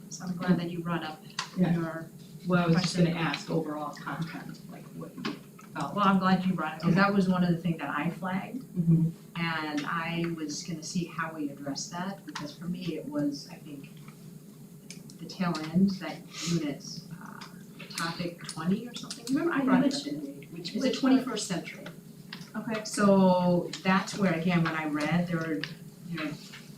So I'm glad that you brought up Yeah. your, Well, I was just gonna ask overall content, like what you felt. well, I'm glad you brought it, because that was one of the things that I flagged. Mhm. And I was gonna see how we address that, because for me, it was, I think, the tail end, that unit's topic 20 or something. Remember, I brought it up in the, is it 21st century? Okay. So that's where, again, when I read, there were,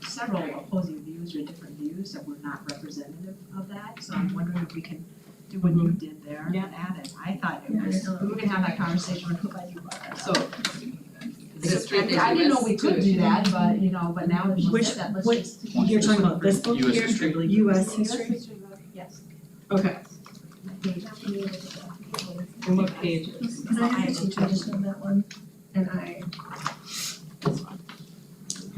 several opposing views or different views that were not representative of that. So I'm wondering if we can do what you did there and add it. I thought it was, we were gonna have that conversation when nobody was. So, I didn't know we could do that, but but now that you said that, let's Which- just. You're talking about this book US here? history. US history? Yes. Okay. and what pages? Cause I have a teacher edition of that one, and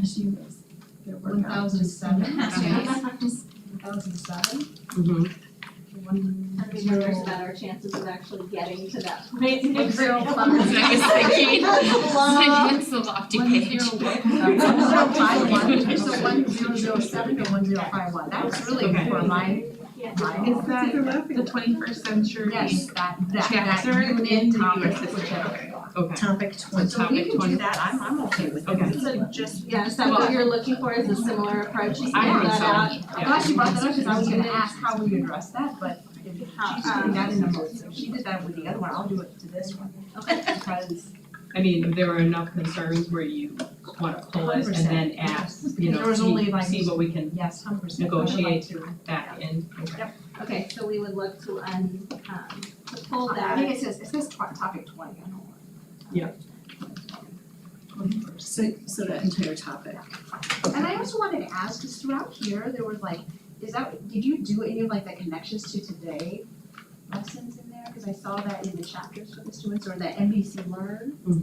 she was, their work out. 1007. Yeah. 2007. Mhm. And we wonder about our chances of actually getting to that point in the One zero curriculum. five. That's what I was thinking. Long. It's the lofty page. 1051, so 1007 to 1051, that was really Okay. for my. Yeah. Is that the 21st century? Yes, that Chapter in unit the topic, US history. Okay. Topic 20. So we can do that, I'm okay with it. Okay. So is that what you're looking for, is a similar approach, just I figure think that so. out? I'm glad you brought that up, because I was gonna ask how we address that, but if she's doing that in the most, if she did that with the other one, I'll do it to this one. Okay. Because I mean, if there were enough concerns where you wanna pull it and then ask, There was only like- see what we can yes, 100%. negotiate back in. Okay. Okay, so we would look to to pull I that. think it says topic 20, I know. Yeah. So that entire topic. And I also wanted to ask, because throughout here, there was like, did you do any of like the connections to today lessons in there? Because I saw that in the chapters for the students, or the NBC Learn, was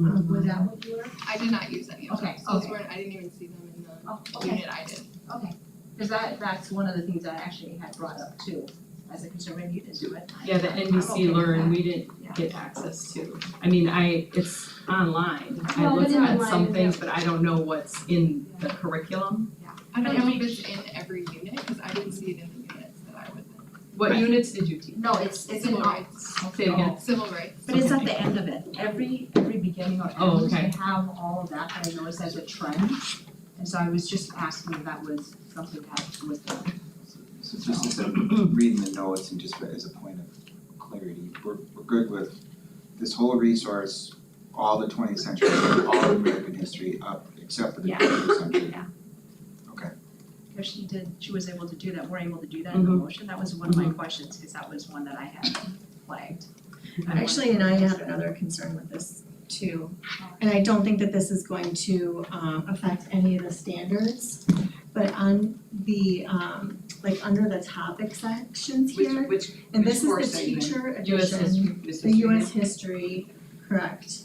that what you were? I did not use any of Okay, those. Those okay. weren't, I didn't even see them in the Oh, okay, unit I did. okay. Because that's one of the things I actually had brought up too, as a concern, maybe you didn't do it. Yeah, the I'm okay NBC with Learn, that. we didn't get access to. I mean, it's online. I Well, looked it's at online, some yeah. things, but I don't know what's in the curriculum. I don't know if it's in every unit, because I didn't see it in the units that I was in. What Right. units did you teach? No, it's in Civil all. rights, Say it again. civil rights. But it's at the end of it, every beginning or Oh, end, okay. they have all of that, but I noticed as a trend. And so I was just asking if that was something that was done. So just as I'm reading the notes and just as a point of clarity, we're good with this whole resource, all the 20th century, all of American history up, except for the Yeah. 20th century. Yeah. Okay. Because she was able to do that, we're able to do that in the motion, that was one of my questions, because that was one that I had flagged. Actually, and I have another concern with this too. And I don't think that this is going to affect any of the standards. But on the like under the topic sections here, Which and this which is course the are you in? teacher US edition, history. the US history, correct.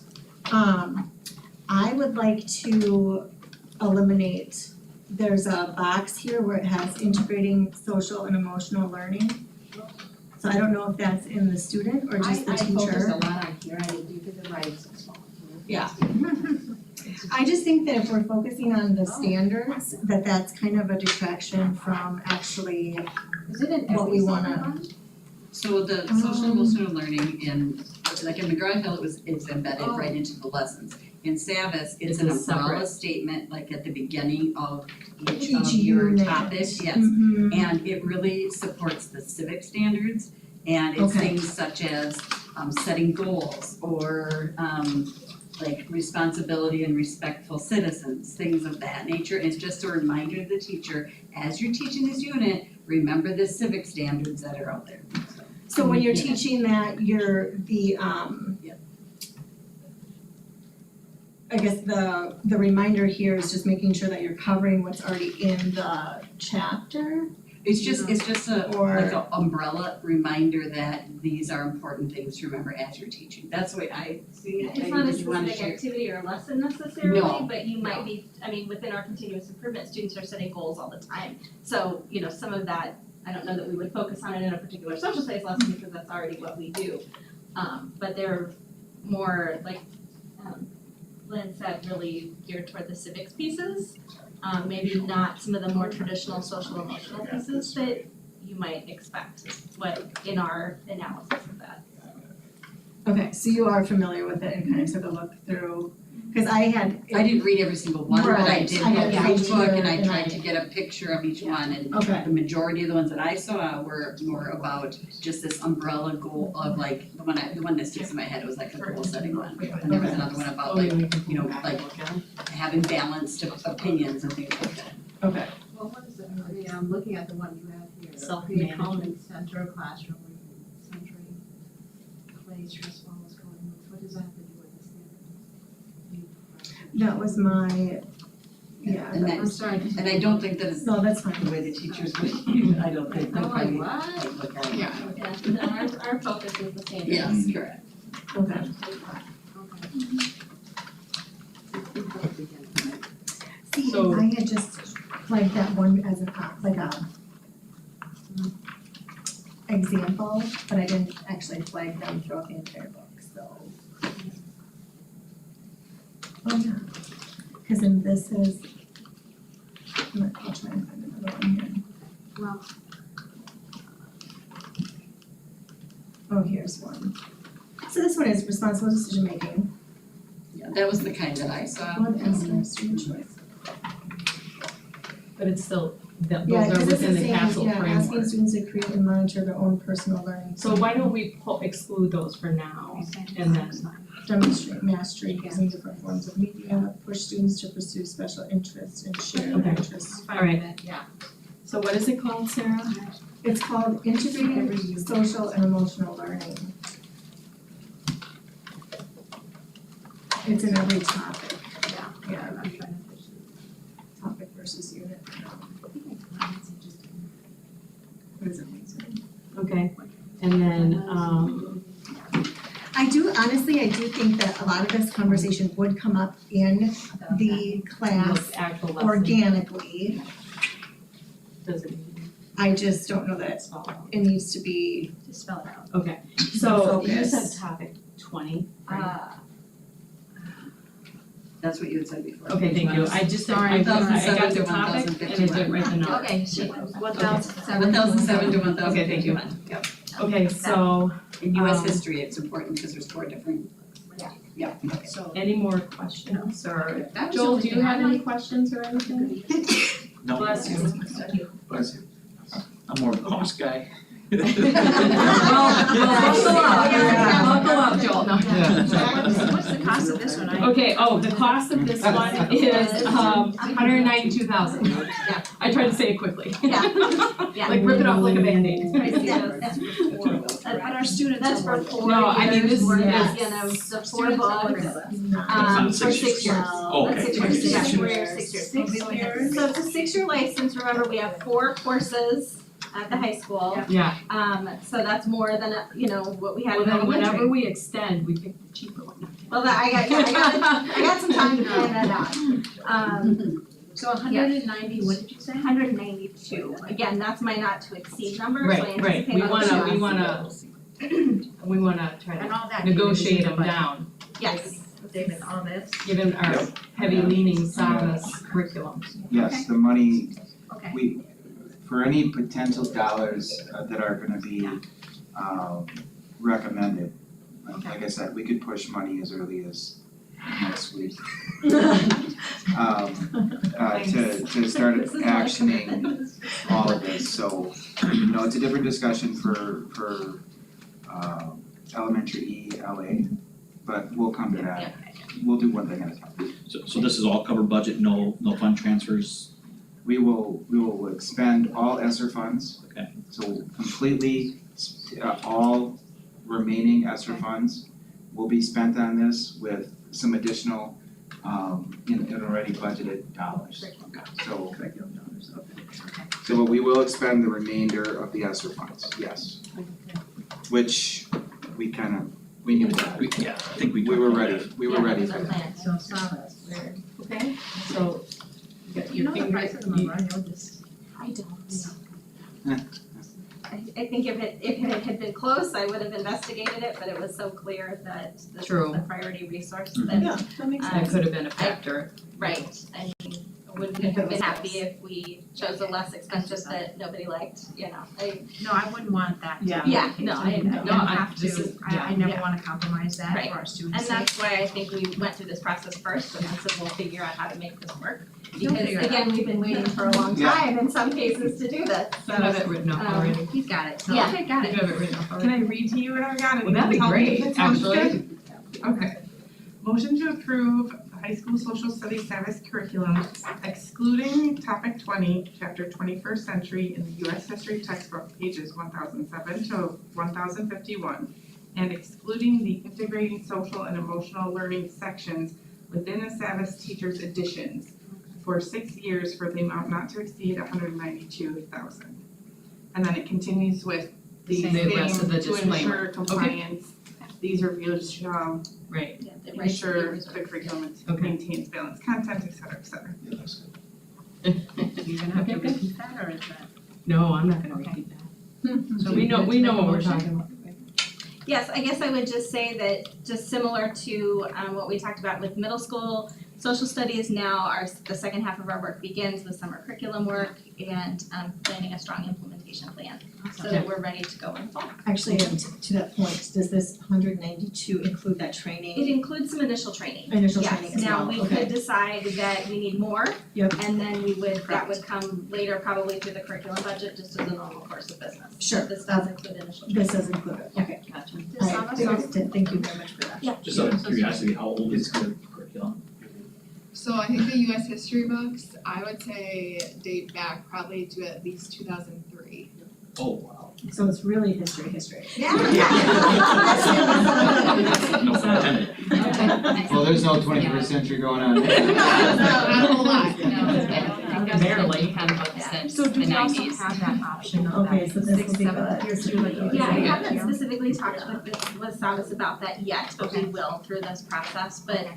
I would like to eliminate, there's a box here where it has integrating social and emotional learning. So I don't know if that's in the student or just the I focused teacher. a lot on here, I didn't do the rights as well. Yeah. I just think that if we're focusing on the standards, that that's kind of a detraction from actually, Is it in What every we single wanna- one? So the social emotional learning in, like in McGraw-Hill, it's embedded Oh. right into the lessons. In Savas, It's it's an a umbrella separate- statement, like at the beginning of each Each of your unit. topics, yes. Mhm. And it really supports the civic standards, and it's Okay. things such as setting goals or like responsibility and respectful citizens, things of that nature. And it's just a reminder to the teacher, as you're teaching this unit, remember the civic standards that are out there. So when you're Yeah. teaching that, you're the Yep. I guess the reminder here is just making sure that you're covering what's already in the chapter. It's just a, Or- like a umbrella reminder that these are important things to remember as you're teaching. That's the way I see it. It's I not a just wanna specific share. activity or lesson necessarily, No. but you might be, I mean, within our continuous improvement, students are setting goals all the time. So, some of that, I don't know that we would focus on it in a particular social studies lesson because that's already what we do. But they're more like, Lynn said, really geared toward the civics pieces. Maybe not some of the more traditional social emotional pieces that you might expect, what in our analysis of that. Okay, so you are familiar with it and kind of took a look through. Cause I didn't read every single one, but I Right, did I had go to through read the book and I and tried I- to get a picture of each one and okay, the majority of the ones that I saw were more about just this umbrella goal of like, the one that sticks in my head, it was like a goal setting one. And there was another one about like, you know, like having balanced opinions and things like that. okay. Well, what is it, I'm looking at the one you have here. Self-management. Center, classroom, century, play, stressful, what does that have to do with the standards? That was my, yeah, And that that- was, sorry. And I don't think that it's no, that's the fine. way the teachers would, I don't think they'll Oh, like probably what? look at it. Yeah. Yeah, no, our focus is the same. Yes, correct. Okay. See, So- I had just flagged that one as an, like a example, but I didn't actually flag them throughout the entire book, so. Oh, yeah, cause then this is, I'll try and find another one here. Well, Oh, here's one. So this one is responsible decision making. Yeah, that was the kind that I saw. One answer, student choice. But it's still, those Yeah, are cause this within is the saying, CASEL yeah, asking framework. students to create and monitor their own personal learning. So why don't we exclude those for now, and then, Demonstrate mastery using different forms of media, push students to pursue special interests and share Okay. interests. Alright. yeah. so what is it called, Sarah? It's called integrating social and emotional learning. It's in every topic. Yeah, I'm trying to fish topic versus unit. What is it? Okay, and then, I do think that a lot of this conversation would come up in the class those actual lessons, organically. does it I just don't know that spell out? it needs to be, Just spell it out. Okay, so you Focus. said topic 20, right? That's what you had said before. Okay, thank you, I just, I got the topic and it didn't write the number. Okay, 1,007 to 1,051. Okay, thank you. Yep. Okay, so, In US history, it's important because there's 4 different. Yeah. Yeah, okay. So. any more questions, or, That was Joel, the do you only have thing I any questions or anything? No, Bless you. Bless you. I'm more of a cost guy. Buckle up, Joel, no. What's the cost of this one? Okay, the cost of this one is $192,000. Yeah. I tried to say it quickly. Yeah. Like rip it off like a Band-Aid. but our students That's for 4 years. No, I mean, this is- worth of, yes. you know, the 4 Students are books, on for 6 6 years. Oh, okay. That's 6 years, Six yeah, years. 4 years, 6 years. So it's a 6-year license, remember, we have 4 courses at the high school. Yeah, So that's more than, what we had well in then elementary. whenever we extend, we pick the cheaper one. Well, I got some time to plan that out. So 190, what did you say? 192, again, that's my not to exceed number, so I Right, anticipate right, we that'll wanna, be we wanna try And to all that. negotiate them down, yes. David, all this? given our heavy leaning SAGA's curriculum. Yes, the money, Okay. for any potential dollars that are gonna be recommended, like I said, we could push money as early as next week. To start This is not a actioning commitment. all of this, so, it's a different discussion for elementary ELA, but we'll come to that. We'll do one thing at a time. So this is all covered budget, no fund transfers? We will expend all ESSER funds. Okay. So completely, all remaining ESSER funds will be spent on this with some additional, in already budgeted dollars. So, but we will expend the remainder of the ESSER funds, yes. Which we knew that. Yeah, I think we. We were ready, we were ready for that. plan. So solid, we're. Okay, so you got You your know the finger, price of them, right? You'll just. I don't. I think if it had been close, I would have investigated it, but it was so clear that this was True. the priority resource Mhm. that, Yeah, that makes that could have been a factor. right, I mean, would we have been happy if we chose a less expensive that nobody liked, No, I wouldn't want that to be the Yeah, case. no, I mean, I- we no, I- have this to, is- I never wanna compromise that Right. for our students' And sake. that's why I think we went through this process first, and said we'll figure out how to make this work. Because figure it again, we've been waiting for a long Yeah. time in some cases to do this, so. You have it written up already. He's got it, so, Yeah. okay, got You it. have it written up Can already. I read to you what I got? And Well, that'd be you tell me great, if it sounds actually. good? Okay. Motion to approve high school social studies Savas curriculum excluding topic 20, chapter 21st century in the US history textbook, pages 1007 to 1051, and excluding the integrating social and emotional learning sections within the Savas teachers editions for 6 years for the amount not to exceed $192,000. And then it continues with the The rest of the same to disclaimer. ensure compliance. These reviews shall Right, Yeah, the right to be ensure reserved. the curriculum Okay. maintains balanced content, et cetera, et cetera. Yeah, that's good. You're gonna have to Okay. repeat that, or is that? no, I'm not gonna repeat that. So we know what we're talking about. Yes, I guess I would just say that, just similar to what we talked about with middle school, social studies now the second half of our work begins with summer curriculum work and planning a strong implementation plan, so that we're ready to go in fall. Actually, to that point, does this 192 include that training, It includes some initial training. initial training as well? Yes, now we Okay. could decide that we need more. Yep. And then that would come later, probably through the curriculum budget, just as a normal course of business. Sure. This does include initial training. This does include it, okay. Gotcha. Alright, thank you very much for that. Just out of curiosity, how old is the curriculum? So I think the US history books, I would say date back probably to at least 2003. Oh, wow. So it's really history. No pun intended. Well, there's no 21st century going on there. Not a whole lot, No, I think that's Barely. we have about since So the do we also 90s. have that option of Okay, that so this will 6, be 7th good. year too, like you Yeah, I said, haven't yeah. specifically talked with Savas about that yet, but we will through this process, but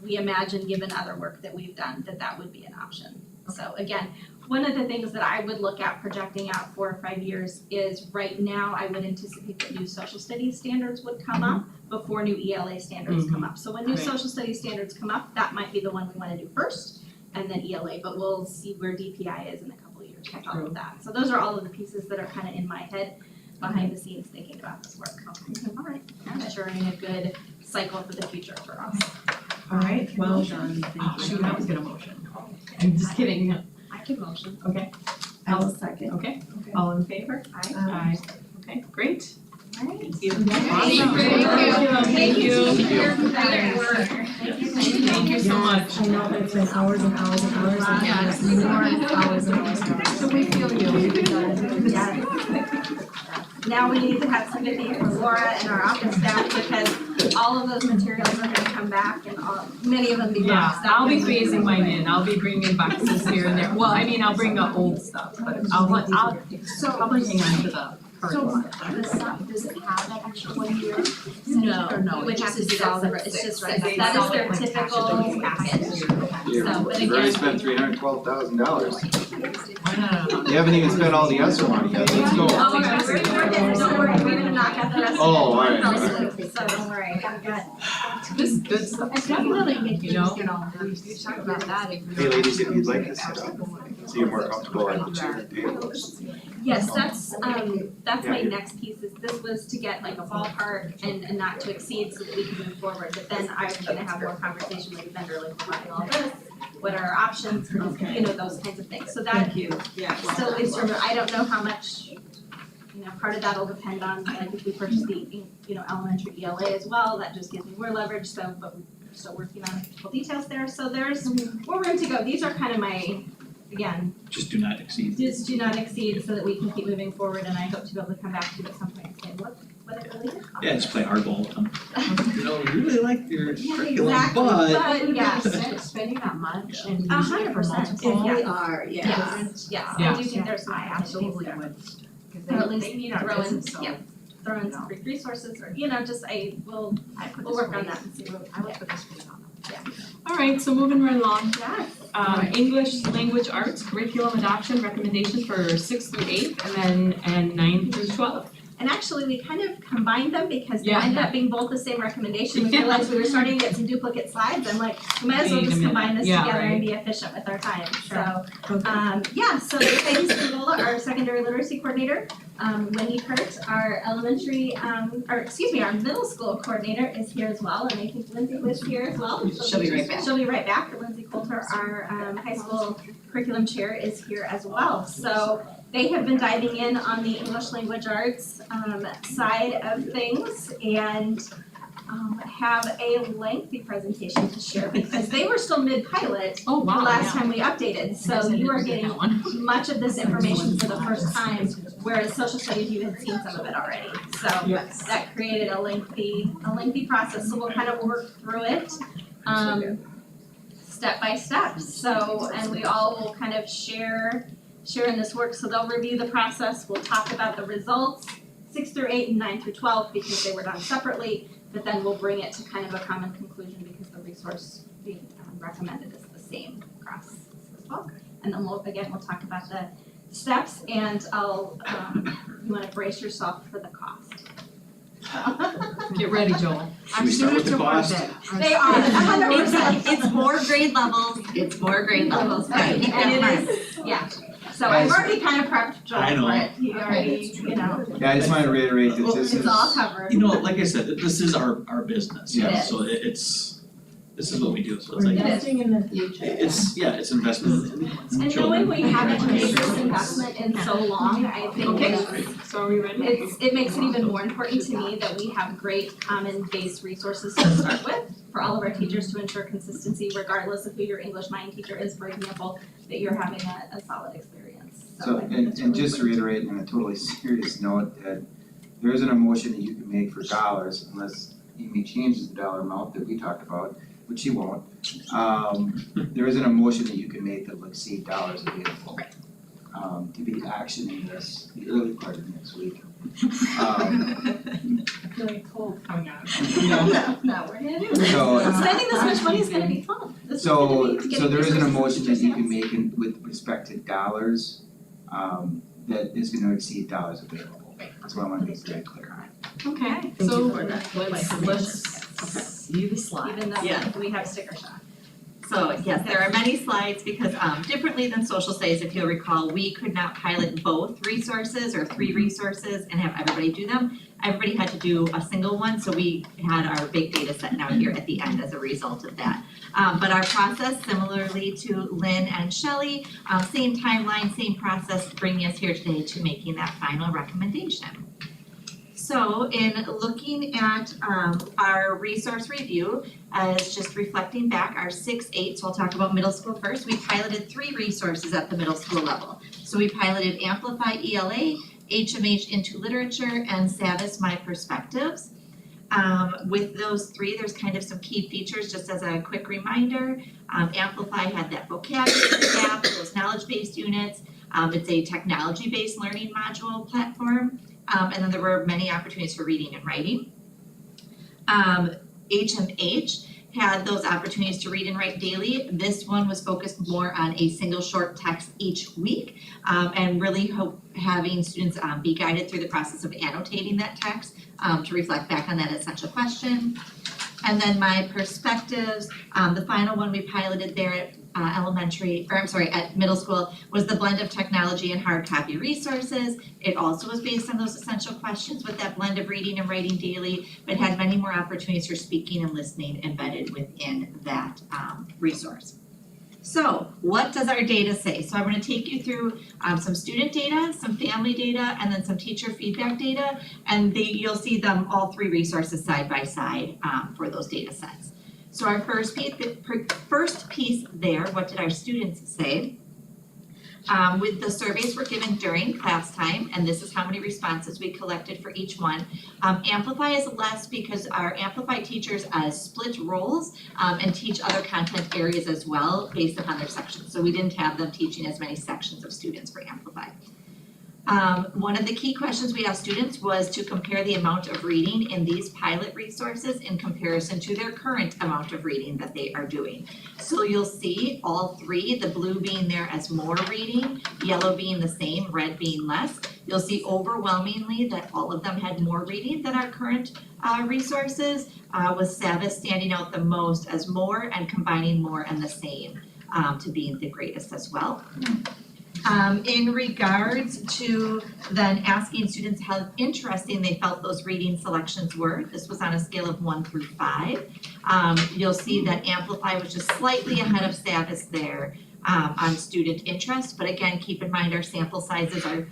we imagine, given other work that we've done, that would be an option. So again, one of the things that I would look at projecting out 4 or 5 years is right now, I would anticipate that new social studies standards would come up before new ELA standards come up. So when new Right. social studies standards come up, that might be the one we wanna do first, and then ELA, but we'll see where DPI is in a couple of years with all of that. So those are all of the pieces that are kinda in my head behind the scenes thinking about this work. Alright, ensuring a good cycle for the future for us. Alright, well done, thank you. Shoot, I was gonna motion. I'm just kidding. I can motion. Okay, I will second. okay, all in favor? Aye. Okay, great. Alright. Thank you. Thank you. Thank you. Thank you. Thank you so much. I know that it's been hours and hours and hours and Yeah. hours, more hours and hours and hours. So we feel you. Now we need to have sympathy for Laura and our office staff because all of those materials are gonna come back and many of them be Yeah, boxed up. I'll be phasing mine in, I'll be bringing boxes here and there, well, I mean, I'll bring the old stuff, but I'll probably hang on to the current one. Does it have that extra 1 year? No, Or no, we would it have just to is do that solid separate, it's 6, just, right? that is their Solid typical package. So, but You've already again, spent $312,000. No. You haven't even spent all the ESSER money yet, let's go. oh, we're getting, don't worry, we're gonna knock out the rest of it. Oh, alright. So don't worry, I'm good. This is good stuff. It's definitely making, You know? we talked about that. Hey ladies, if you'd like to sit up, so you're more comfortable on the chair and table. Yes, that's my Yeah. next piece, is this was to get like a ballpark and not to exceed so that we can move forward, but then I'm gonna have more conversation with the vendor, like providing all this, what are our options, you know, those kinds of things, so that Thank you, yeah. still leaves room, I don't know how much, you know, part of that'll depend on, like, if we purchase the, you know, elementary ELA as well, that just gives me more leverage, so, but we're still working on a couple details there, so there's more room to go, these are kind of my, again, Just do not exceed. just do not exceed so that we can keep moving forward, and I hope to be able to come back to you at some point and say, what it really is. Yeah, just play hardball. You know, we really like your Yeah, curriculum, exactly, but. but yes, Spending that much and using it 100%, for multiple. if we are, yes, yes, I do think there's some I absolutely there. would. Cause Or at they least need our throw in, business, so yeah, throw in some free resources, or, you know, just we'll I put we'll this work on weight- that and see what we I can would get. put this weight on them. All right, so moving right along. Yes. English language arts curriculum adoption recommendations for 6th through 8th and 9th through 12th. And actually, we kind of combined them because they Yeah. ended up being both the same recommendation. We realized we were starting to get some duplicate slides. I'm like, we might as well just combine this Yeah, together and right. be efficient with our time. Sure. So, so Peggy Spangola, our secondary literacy coordinator, Wendy Kurt, our our middle school coordinator is here as well, and I think Lindsay was here as well. She'll be right back. She'll be right back. Lindsay Coulter, our high school curriculum chair, is here as well. So they have been diving in on the English language arts side of things and have a lengthy presentation to share because they were still mid-pilot Oh, the wow, last time we updated. So you are getting much of this information for the first time, whereas social studies, you had seen some of it already. So Yes. that created a lengthy process. So we'll kind of work through it step by step. So, and we all will kind of share in this work. So they'll review the process. We'll talk about the results, 6 through 8 and 9 through 12, because they were done separately. But then we'll bring it to kind of a common conclusion because the resource being recommended is the same across as well. And then we'll talk about the steps, and I'll, you wanna brace yourself for the cost. Get ready, Joel. Should we start with the cost? They are, 100%. It's more grade levels, Right, and it is, yeah. So I've already kind of prepped I Joel know. for it. He already, Yeah, I just wanna reiterate that this is. it's all covered. You know, like I said, this is our business, It yeah, is. so this is what we do, so it's like, Investing in the future. it's investment in And children. knowing we haven't made this investment in so long, I think Okay. it's, So are we ready? it makes it even more important to me that we have great common-based resources to start with for all of our teachers to ensure consistency regardless of who your English 9 teacher is, for example, that you're having a solid experience. So, I think and that's and really just to reiterate on a totally serious note, that there isn't a motion that you can make for dollars unless Amy changes the dollar amount that we talked about, which she won't. There isn't a motion that you can make that will exceed dollars available. To be actioning this the early part of next week. I feel like cold coming out. No, we're gonna do it. So- Spending this much money is gonna be fun. This is So, gonna be so getting there isn't a resources motion to that you teachers' can hands. make in with respect to dollars, that is gonna exceed dollars available. That's what I wanna make very clear on. Okay, Thank so you for that. let's see the slide. Even though Yeah. we have sticker shock. So yes, there are many slides because differently than social studies, if you'll recall, we could not pilot both resources or 3 resources and have everybody do them. Everybody had to do a single one, so we had our big data set now here at the end as a result of that. But our process, similarly to Lynn and Shelley, same timeline, same process, bringing us here today to making that final recommendation. So in looking at our resource review, as just reflecting back our 6-8, so I'll talk about middle school first, we piloted 3 resources at the middle school level. So we piloted Amplify ELA, HMH Into Literature, and Savvis My Perspectives. With those 3, there's kind of some key features, just as a quick reminder. Amplify had that vocabulary gap, those knowledge-based units. It's a technology-based learning module platform. And then there were many opportunities for reading and writing. HMH had those opportunities to read and write daily. This one was focused more on a single short text each week, and really having students be guided through the process of annotating that text to reflect back on that essential question. And then My Perspectives, the final one we piloted there at at middle school was the blend of technology and hard copy resources. It also was based on those essential questions with that blend of reading and writing daily, but had many more opportunities for speaking and listening embedded within that resource. So what does our data say? So I'm going to take you through some student data, some family data, and then some teacher feedback data, and you'll see them all 3 resources side by side for those data sets. So our first piece there, what did our students say? With the surveys were given during class time, and this is how many responses we collected for each one. Amplify is less because our Amplify teachers split roles and teach other content areas as well based upon their sections. So we didn't have them teaching as many sections of students for Amplify. One of the key questions we asked students was to compare the amount of reading in these pilot resources in comparison to their current amount of reading that they are doing. So you'll see all 3, the blue being there as more reading, yellow being the same, red being less. You'll see overwhelmingly that all of them had more reading than our current resources, with Savvis standing out the most as more and combining more and the same to being the greatest as well. In regards to then asking students how interesting they felt those reading selections were, this was on a scale of 1 through 5. You'll see that Amplify was just slightly ahead of Savvis there on student interest, but again, keep in mind our sample sizes are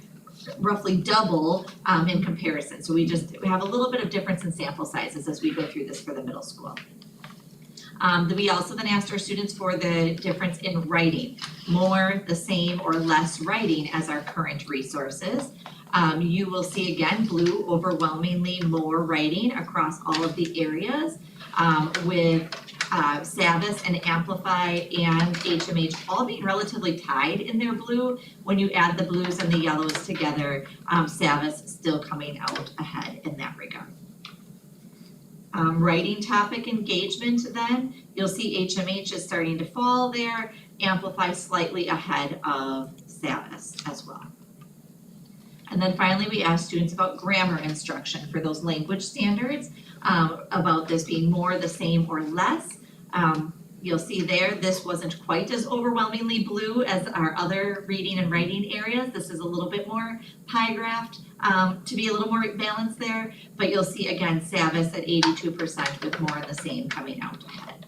roughly double in comparison. So we have a little bit of difference in sample sizes as we go through this for the middle school. We also then asked our students for the difference in writing, more, the same, or less writing as our current resources. You will see again, blue overwhelmingly more writing across all of the areas, with Savvis and Amplify and HMH all being relatively tied in their blue. When you add the blues and the yellows together, Savvis still coming out ahead in that regard. Writing topic engagement then, you'll see HMH is starting to fall there, Amplify slightly ahead of Savvis as well. And then finally, we asked students about grammar instruction for those language standards, about this being more, the same, or less. You'll see there, this wasn't quite as overwhelmingly blue as our other reading and writing areas. This is a little bit more pie graphed to be a little more balanced there. But you'll see again, Savvis at 82% with more and the same coming out ahead.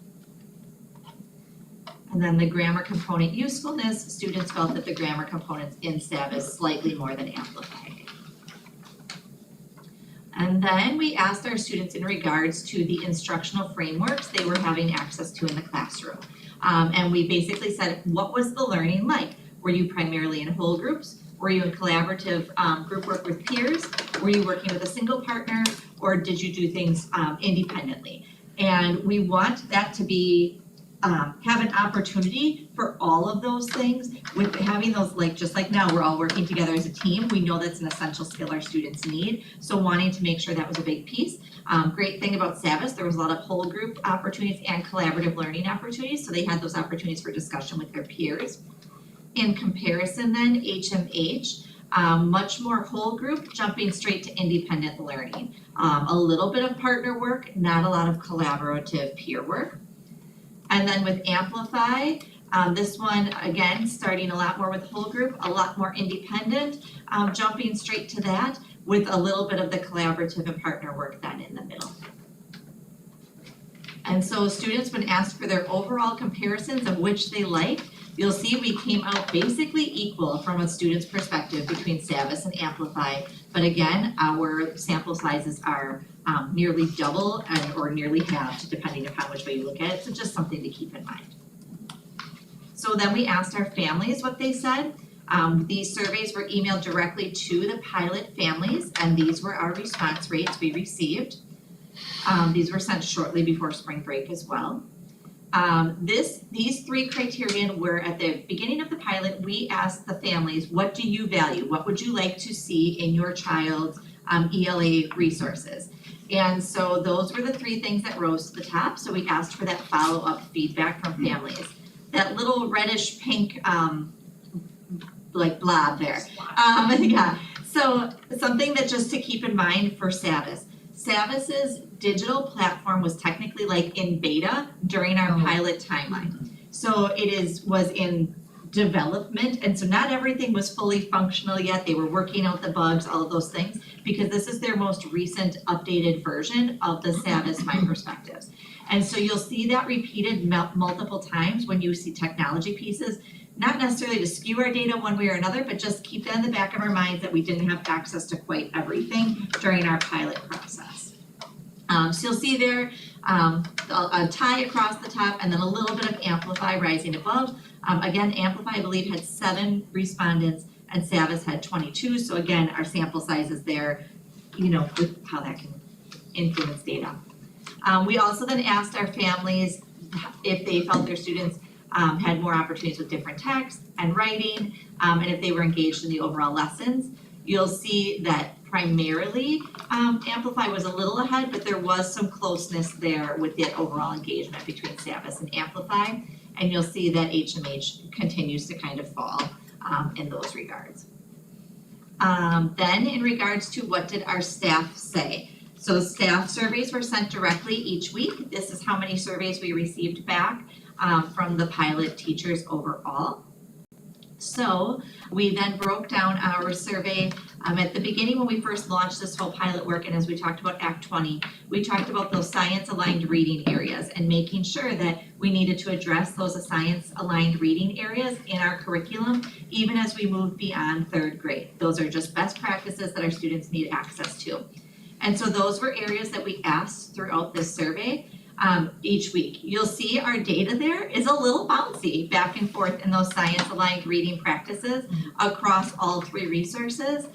And then the grammar component usefulness, students felt that the grammar components in Savvis slightly more than Amplify. And then we asked our students in regards to the instructional frameworks they were having access to in the classroom. And we basically said, what was the learning like? Were you primarily in whole groups? Were you in collaborative group work with peers? Were you working with a single partner? Or did you do things independently? And we want that to be, have an opportunity for all of those things. With having those, just like now, we're all working together as a team. We know that's an essential skill our students need. So wanting to make sure that was a big piece. Great thing about Savvis, there was a lot of whole group opportunities and collaborative learning opportunities. So they had those opportunities for discussion with their peers. In comparison then, HMH, much more whole group, jumping straight to independent learning. A little bit of partner work, not a lot of collaborative peer work. And then with Amplify, this one, again, starting a lot more with whole group, a lot more independent, jumping straight to that with a little bit of the collaborative and partner work then in the middle. And so students, when asked for their overall comparisons of which they liked, you'll see we came out basically equal from a student's perspective between Savvis and Amplify. But again, our sample sizes are nearly double or nearly halved, depending upon which way you look at it. So just something to keep in mind. So then we asked our families what they said. These surveys were emailed directly to the pilot families, and these were our response rates we received. These were sent shortly before spring break as well. These three criterion were at the beginning of the pilot, we asked the families, what do you value? What would you like to see in your child's ELA resources? And so those were the three things that rose to the top. So we asked for that follow-up feedback from families. That little reddish pink blob there. Yeah. So something that just to keep in mind for Savvis. Savvis's digital platform was technically in beta during our pilot timeline. So was in development, and so not everything was fully functional yet. They were working out the bugs, all of those things, because this is their most recent updated version of the Savvis My Perspectives. And so you'll see that repeated multiple times when you see technology pieces, not necessarily to skew our data one way or another, but just keep that in the back of our minds that we didn't have access to quite everything during our pilot process. So you'll see there a tie across the top and then a little bit of Amplify rising above. Again, Amplify, I believe, had 7 respondents and Savvis had 22. So again, our sample size is there, with how that can influence data. We also then asked our families if they felt their students had more opportunities with different text and writing, and if they were engaged in the overall lessons. You'll see that primarily Amplify was a little ahead, but there was some closeness there with the overall engagement between Savvis and Amplify. And you'll see that HMH continues to kind of fall in those regards. Then in regards to what did our staff say? So staff surveys were sent directly each week. This is how many surveys we received back from the pilot teachers overall. So we then broke down our survey at the beginning when we first launched this whole pilot work, and as we talked about Act 20, we talked about those science-aligned reading areas and making sure that we needed to address those science-aligned reading areas in our curriculum, even as we move beyond 3rd grade. Those are just best practices that our students need access to. And so those were areas that we asked throughout this survey each week. You'll see our data there is a little bouncy back and forth in those science-aligned reading practices across all 3 resources.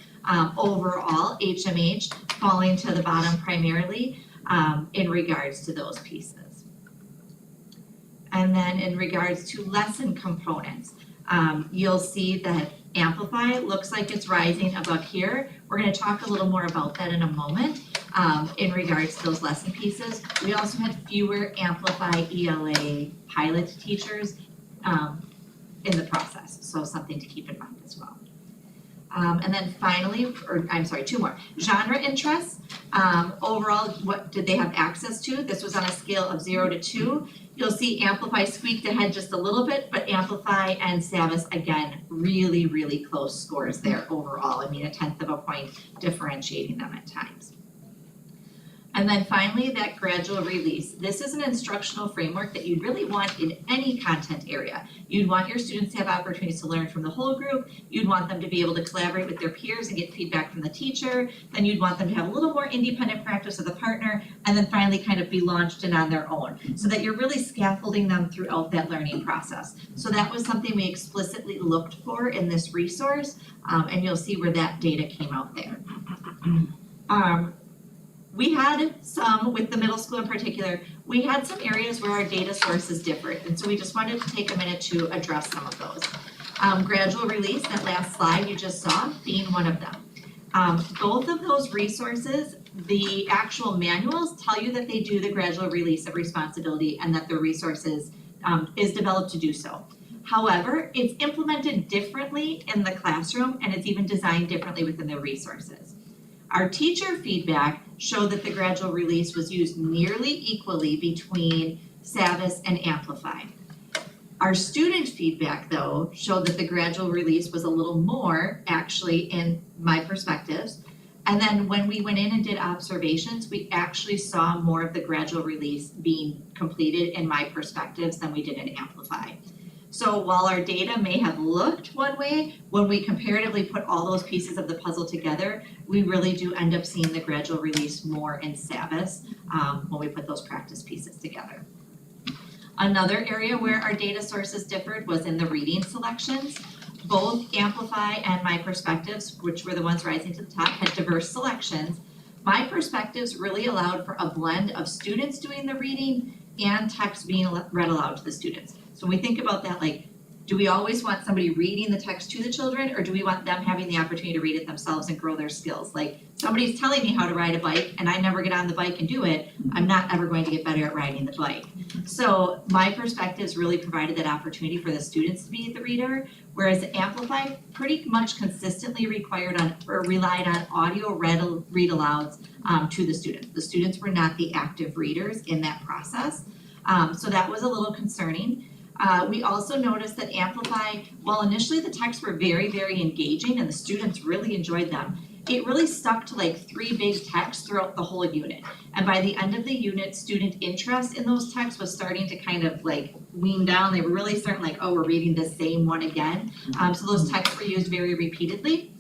Overall, HMH falling to the bottom primarily in regards to those pieces. And then in regards to lesson components, you'll see that Amplify looks like it's rising above here. We're going to talk a little more about that in a moment in regards to those lesson pieces. We also had fewer Amplify ELA pilot teachers in the process, so something to keep in mind as well. And then finally, or I'm sorry, 2 more. Genre interests, overall, what did they have access to? This was on a scale of 0 to 2. You'll see Amplify squeaked ahead just a little bit, but Amplify and Savvis, again, really, really close scores there overall. I mean, 1/10 of a point differentiating them at times. And then finally, that gradual release. This is an instructional framework that you'd really want in any content area. You'd want your students to have opportunities to learn from the whole group. You'd want them to be able to collaborate with their peers and get feedback from the teacher. Then you'd want them to have a little more independent practice with a partner, and then finally kind of be launched in on their own, so that you're really scaffolding them throughout that learning process. So that was something we explicitly looked for in this resource, and you'll see where that data came out there. We had some, with the middle school in particular, we had some areas where our data sources differed, and so we just wanted to take a minute to address some of those. Gradual release, that last slide you just saw, being one of them. Both of those resources, the actual manuals tell you that they do the gradual release of responsibility and that the resources is developed to do so. However, it's implemented differently in the classroom, and it's even designed differently within the resources. Our teacher feedback showed that the gradual release was used nearly equally between Savvis and Amplify. Our student feedback, though, showed that the gradual release was a little more, actually, in my perspectives. And then when we went in and did observations, we actually saw more of the gradual release being completed in my perspectives than we did in Amplify. So while our data may have looked one way, when we comparatively put all those pieces of the puzzle together, we really do end up seeing the gradual release more in Savvis when we put those practice pieces together. Another area where our data sources differed was in the reading selections. Both Amplify and my perspectives, which were the ones rising to the top, had diverse selections. My perspectives really allowed for a blend of students doing the reading and text being read aloud to the students. So when we think about that, like, do we always want somebody reading the text to the children, or do we want them having the opportunity to read it themselves and grow their skills? Like, somebody's telling me how to ride a bike and I never get on the bike and do it, I'm not ever going to get better at riding the bike. So my perspectives really provided that opportunity for the students to be the reader, whereas Amplify pretty much consistently relied on audio read alouds to the students. The students were not the active readers in that process. So that was a little concerning. We also noticed that Amplify, while initially the texts were very, very engaging and the students really enjoyed them, it really stuck to like 3 big texts throughout the whole unit. And by the end of the unit, student interest in those texts was starting to kind of like wean down. They were really starting like, oh, we're reading the same one again. So those texts were used very repeatedly.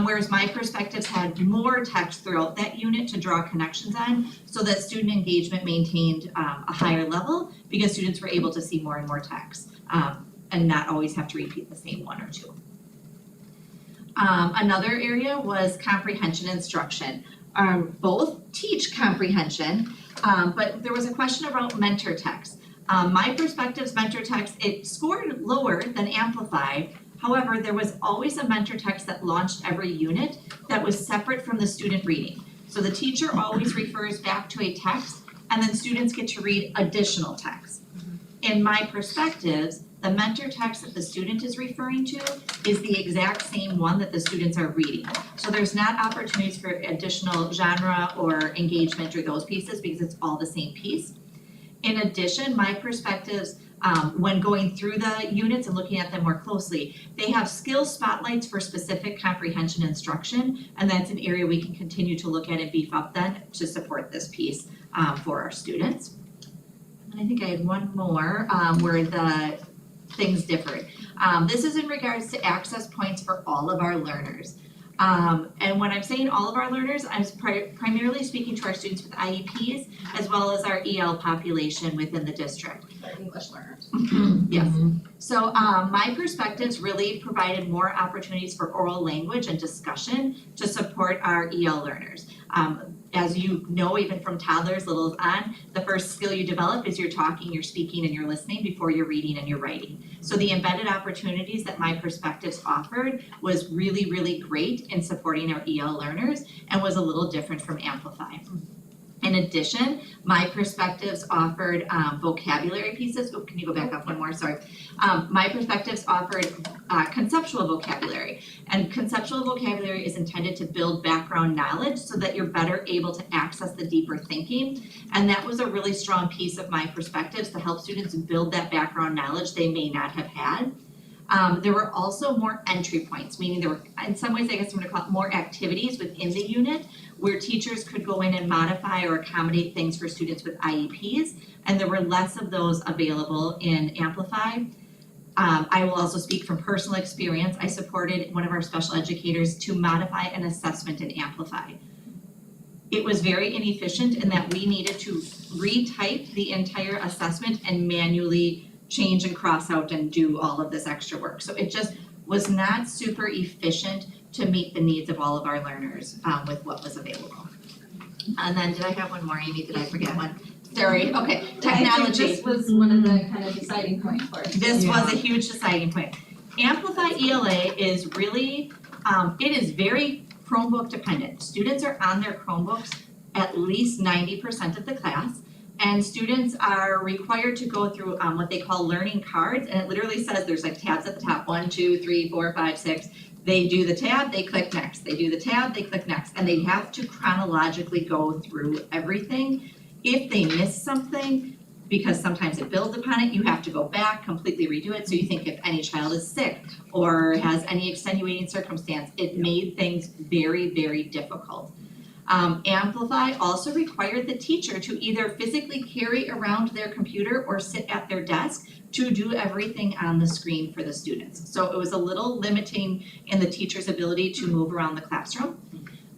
Whereas my perspectives had more text throughout that unit to draw connections on, so that student engagement maintained a higher level because students were able to see more and more text and not always have to repeat the same 1 or 2. Another area was comprehension instruction. Both teach comprehension, but there was a question about mentor text. My perspectives mentor text, it scored lower than Amplify. However, there was always a mentor text that launched every unit that was separate from the student reading. So the teacher always refers back to a text, and then students get to read additional text. In my perspectives, the mentor text that the student is referring to is the exact same one that the students are reading. So there's not opportunities for additional genre or engagement or those pieces because it's all the same piece. In addition, my perspectives, when going through the units and looking at them more closely, they have skill spotlights for specific comprehension instruction, and that's an area we can continue to look at and beef up then to support this piece for our students. And I think I had one more where the things differed. This is in regards to access points for all of our learners. And when I'm saying all of our learners, I'm primarily speaking to our students with IEPs as well as our EL population within the district. Our English learners. Yes. So my perspectives really provided more opportunities for oral language and discussion to support our EL learners. As you know, even from toddlers, littles on, the first skill you develop is you're talking, you're speaking, and you're listening before you're reading and you're writing. So the embedded opportunities that my perspectives offered was really, really great in supporting our EL learners and was a little different from Amplify. In addition, my perspectives offered vocabulary pieces. Oh, can you go back up one more? Sorry. My perspectives offered conceptual vocabulary. And conceptual vocabulary is intended to build background knowledge so that you're better able to access the deeper thinking. And that was a really strong piece of my perspectives to help students build that background knowledge they may not have had. There were also more entry points, meaning there were, in some ways, I guess I'm gonna call it more activities within the unit where teachers could go in and modify or accommodate things for students with IEPs, and there were less of those available in Amplify. I will also speak from personal experience. I supported one of our special educators to modify an assessment in Amplify. It was very inefficient in that we needed to retype the entire assessment and manually change and cross out and do all of this extra work. So it just was not super efficient to meet the needs of all of our learners with what was available. And then did I have one more, Amy? Did I forget one? Sorry, okay, technology. I think this was one of the kind of deciding points for us. This was a huge deciding point. Amplify ELA is really, it is very Chromebook dependent. Students are on their Chromebooks at least 90% of the class. And students are required to go through what they call learning cards, and it literally says there's like tabs at the top, 1, 2, 3, 4, 5, 6. They do the tab, they click next. They do the tab, they click next. And they have to chronologically go through everything. If they miss something, because sometimes it builds upon it, you have to go back, completely redo it. So you think if any child is sick or has any extenuating circumstance, it made things very, very difficult. Amplify also required the teacher to either physically carry around their computer or sit at their desk to do everything on the screen for the students. So it was a little limiting in the teacher's ability to move around the classroom.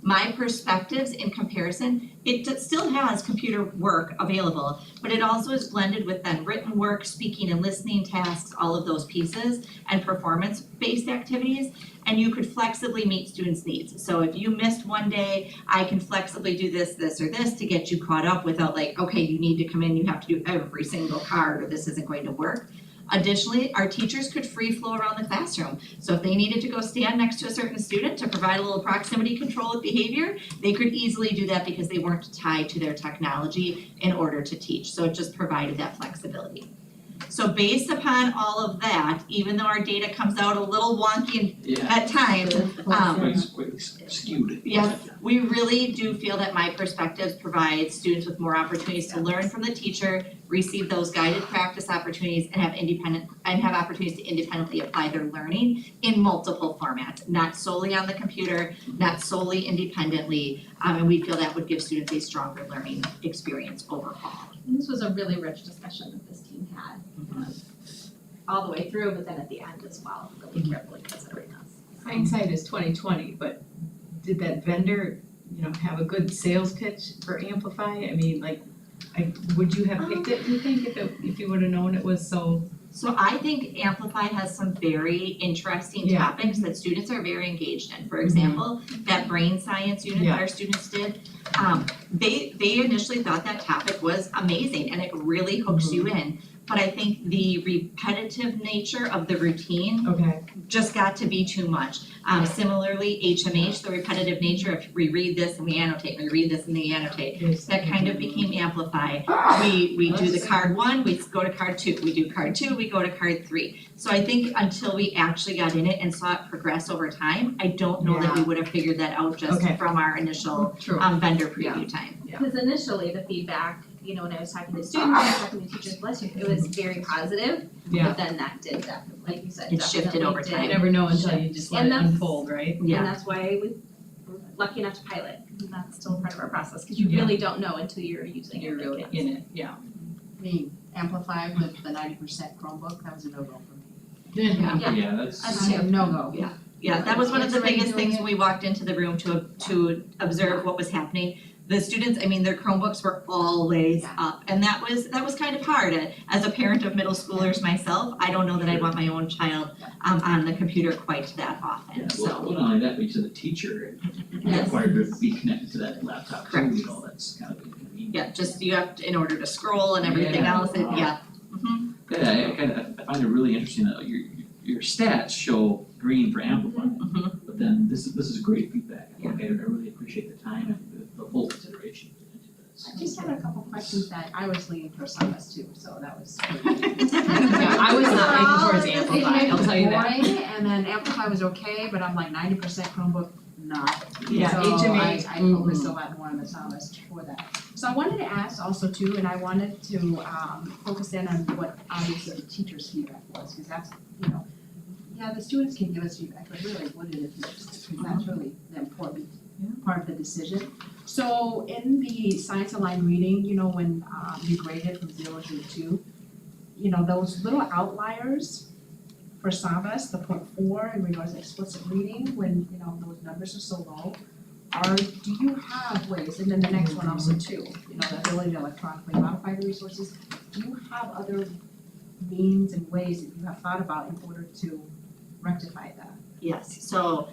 My perspectives in comparison, it still has computer work available, but it also is blended with then written work, speaking and listening tasks, all of those pieces, and performance-based activities. And you could flexibly meet students' needs. So if you missed one day, I can flexibly do this, this, or this to get you caught up without like, okay, you need to come in, you have to do every single card or this isn't going to work. Additionally, our teachers could free flow around the classroom. So if they needed to go stand next to a certain student to provide a little proximity control of behavior, they could easily do that because they weren't tied to their technology in order to teach. So it just provided that flexibility. So based upon all of that, even though our data comes out a little wonky at times, Quite skewed. yes, we really do feel that my perspectives provide students with more opportunities to learn from the teacher, receive those guided practice opportunities, and have opportunities to independently apply their learning in multiple formats, not solely on the computer, not solely independently, and we feel that would give students a stronger learning experience overall. And this was a really rich discussion that this team had, all the way through, but then at the end as well, really carefully considering us. Hindsight is 20/20, but did that vendor, have a good sales pitch for Amplify? I mean, would you have picked it, you think, if you would have known it was so? So I think Amplify has some very interesting Yeah. topics that students are very engaged in. For example, that brain science unit that our students did, they initially thought that topic was amazing and it really hooks you in. But I think the repetitive nature of the routine just got to be too much. Similarly, HMH, the repetitive nature of we read this and we annotate, we read this and we annotate, that kind of became Amplify. We do the card 1, we go to card 2, we do card 2, we we go to card 3? So I think until we actually got in it and saw it progress over time, I don't know that we would have figured that out just Okay. from our initial True. vendor preview time. Because initially the feedback, when I was talking to students, I was talking to teachers, bless you, it was very positive. Yeah. But then that did definitely, like you said, It shifted over definitely time. You did. never know until you just let And it that's- unfold, right? Yeah. And that's why we're lucky enough to pilot, and that's still part of our process, because you Yeah. really don't know until you're using it You're with really kids. in it, yeah. Me, Amplify with the 90% Chromebook, that was a no-go for me. Yeah. Yeah, that's. Us too. No-go. Yeah, that was one of the Kids already biggest doing things when we walked into the room to observe what was happening. The students, I mean, their Chromebooks were always Yeah. up, and that was kind of hard. As a parent of middle schoolers myself, I don't know that I'd want my own child on the computer quite that often, Yeah, so. well, not only that, but to the teacher, Yes. required to be connected to that laptop too, Correct. you know, that's kind of inconvenient. Yeah, just you have to, in order to scroll and everything Yeah. else, yeah. Mhm. Yeah, I find it really interesting that your stats show green for Amplify, Mhm. but then this is great feedback. I Yeah. think I really appreciate the time and the full consideration into this. I just had a couple questions that I was leaning for Savas too, so that was. Yeah, I was not leaning towards Amplify, I'll tell you that. Boring, and then Amplify was okay, but I'm like 90% Chromebook, not. Yeah, So HMA, I focused a lot more on the Savas for that. So I wanted to ask also too, and I wanted to focus in on what obviously the teacher's feedback was, because that's, yeah, the students can give us feedback, but really, what are the teachers? Because that's really the important part of the decision. So in the science aligned reading, when you grade it from 0 to 2, those little outliers for Savas, the 0.4 in regards to explicit reading, when, those numbers are so low, do you have ways, and then the next one also too, the ability to electronically modify the resources, do you have other means and ways that you have thought about in order to rectify that? Yes, so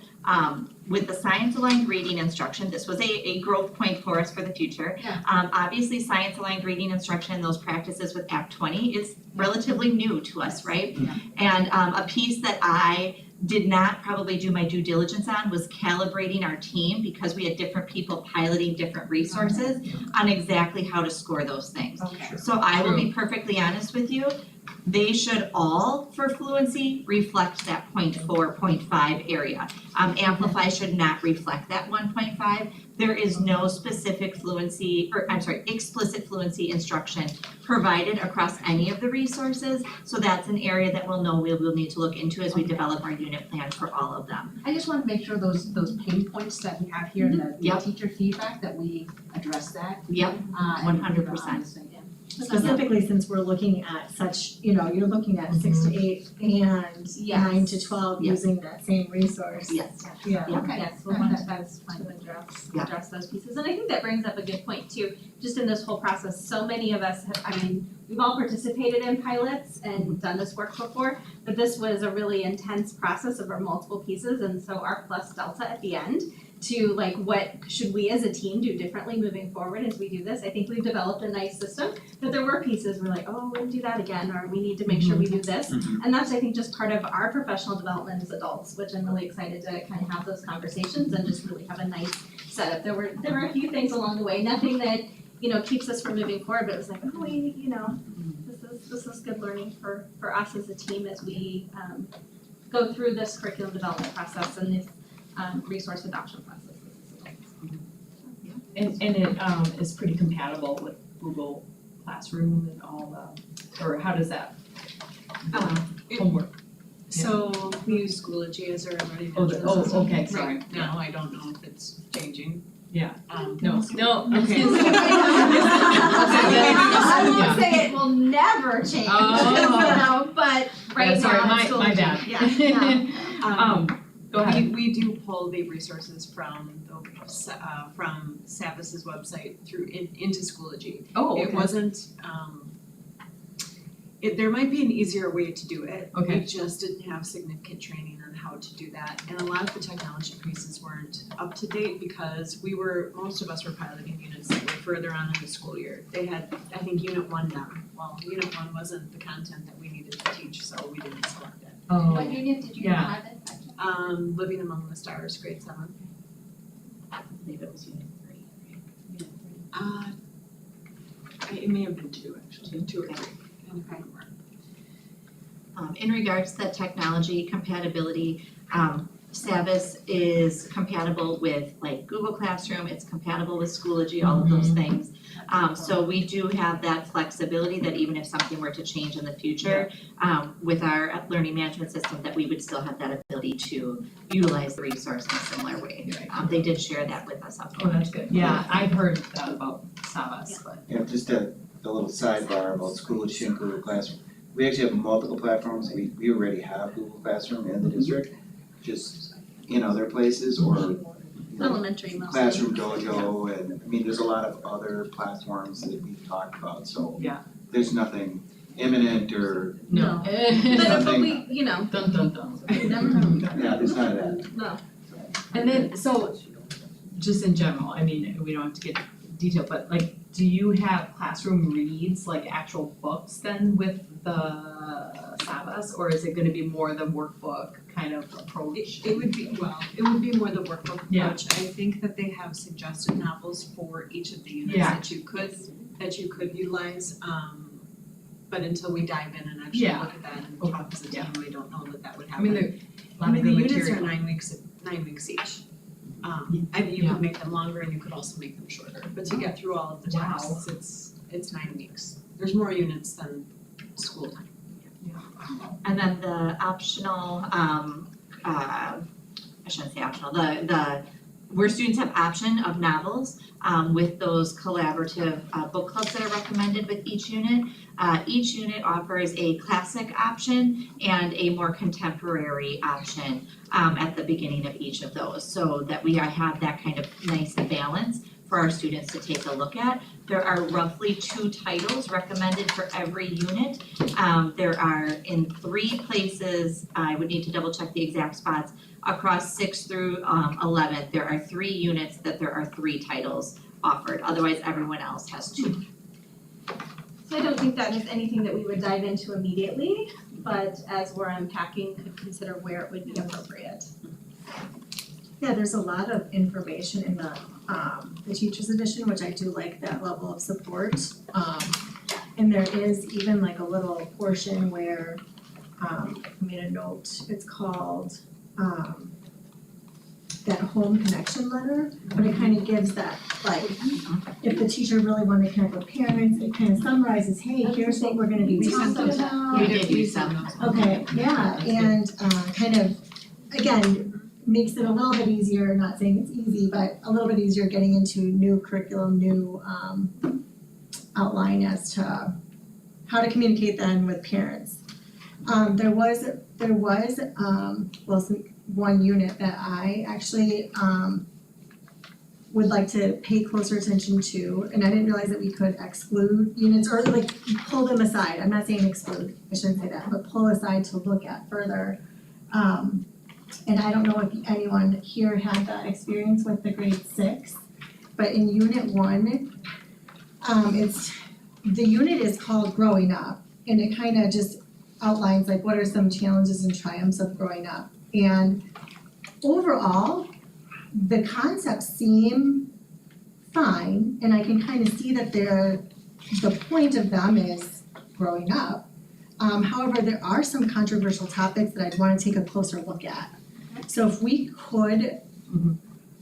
with the science aligned reading instruction, this was a growth point for us for the future. Yeah. Obviously, science aligned reading instruction, those practices with Act 20 is relatively new to us, right? Yeah. And a piece that I did not probably do my due diligence on was calibrating our team, because we had different people piloting different resources on exactly how to score those things. Okay. So I will be perfectly honest with you, they should all, for fluency, reflect that 0.4, 0.5 area. Amplify should not reflect that 1.5. There is no specific explicit fluency instruction provided across any of the resources. So that's an area that we'll know we will need to look into as we develop our unit plan for all of them. I just want to make sure those pain points that we have here in the Yep. teacher feedback, that we address that. Yep, And 100%. obviously, yeah. Specifically, since we're looking at such, you're looking at 6 to 8 and 9 to 12 Yes. using that same resource. Yes. Yeah. Okay. Yes, we'll want to address those pieces, and I think that brings up a good point too, just in this whole process, so many of us have, we've all participated in pilots and done this work before, but this was a really intense process over multiple pieces, and so our plus delta at the end to what should we as a team do differently moving forward as we do this. I think we've developed a nice system, but there were pieces we're like, oh, we wouldn't do that again, or we need to make sure we do this. And that's, I think, just part of our professional development as adults, which I'm really excited to kind of have those conversations and just really have a nice setup. There were a few things along the way, nothing that, keeps us from moving forward, but it was like, oh, this is good learning for us as a team as we go through this curriculum development process and this resource adoption process. And it is pretty compatible with Google Classroom and all or how does that homework? So we use Schoology as our learning Oh, management system. okay, sorry. Right now, I don't know if it's changing. Yeah. No, okay. I won't say it will never change, Oh. but right Yeah, sorry, now it's my Schoology. bad. Yeah. Go ahead. We do pull the resources from Savas's website into Schoology. Oh, okay. It wasn't, there might be an easier way to do it. Okay. We just didn't have significant training on how to do that. And a lot of the technology pieces weren't up to date because most of us were piloting units that were further on in the school year. They had, I think, Unit 1 done. Well, Unit 1 wasn't the content that we needed to teach, so we didn't select it. Oh. What unit did you Yeah. have it? Living Among the Stars, grade 7. I believe it was unit 3. It may have been 2 actually, 2 or 3. Okay. In regards to the technology compatibility, Savvis is compatible with like Google Classroom, it's compatible with Schoology, all of those things. So we do have that flexibility that even if something were to change in the future, with our learning management system, that we would still have that ability to utilize the resource in a similar way. They did share that with us up Oh, that's good. Yeah, I've heard that about Savas, but. Yeah, just a little sidebar about Schoology and Google Classroom. We actually have multiple platforms, we already have Google Classroom in the district, just in other places or Elementary mostly. Classroom Dojo and, I mean, there's a lot of other platforms that we've talked about, so. Yeah. There's nothing imminent or, No. But we, you know, Dun dun dun. you never know. yeah, there's none of that. No. And then, so, just in general, I mean, we don't have to get detailed, but like, do you have classroom reads, like actual books then with the Savas? Or is it gonna be more the workbook kind of approach? It would be more the workbook Yeah. approach. I think that they have suggested novels for each of the units Yeah. that you could utilize. But until we dive in and actually Yeah. look at that and talk as a team, we don't know that would I mean, happen. a lot of the good units are material. 9 weeks each. I mean, you could make them longer and you could also make them shorter, but to get through all of the Wow. texts, it's 9 weeks. There's more units than school time. And then the optional, I shouldn't say optional, where students have option of novels, with those collaborative, book clubs that are recommended with each unit. Each unit offers a classic option and a more contemporary option, at the beginning of each of those, so that we have that kind of nice balance for our students to take a look at. There are roughly 2 titles recommended for every unit. There are in 3 places, I would need to double check the exact spots, across 6th through 11th, there are 3 units that there are 3 titles offered, otherwise everyone else has 2. So I don't think that is anything that we would dive into immediately, but as we're unpacking, could consider where it would be appropriate. Yeah, there's a lot of information in the teacher's edition, which I do like that level of support. And there is even like a little portion where, I made a note, it's called, that home connection letter, but it kind of gives that, like, if the teacher really wanted to connect with parents, it kind of summarizes, hey, here's what we're gonna be We sent talking those. about. We did use some. Okay, yeah, and kind of, again, makes it a little bit easier, not saying it's easy, but a little bit easier getting into new curriculum, new outline as to how to communicate then with parents. There was one unit that I actually would like to pay closer attention to, and I didn't realize that we could exclude units or like pull them aside. I'm not saying exclude, I shouldn't say that, but pull aside to look at further. And I don't know if anyone here had that experience with the grade 6, but in unit 1, the unit is called Growing Up, and it kind of just outlines like what are some challenges and triumphs of growing up. And overall, the concepts seem fine, and I can kind of see that the point of them is growing up. However, there are some controversial topics that I'd want to take a closer look at. So if we could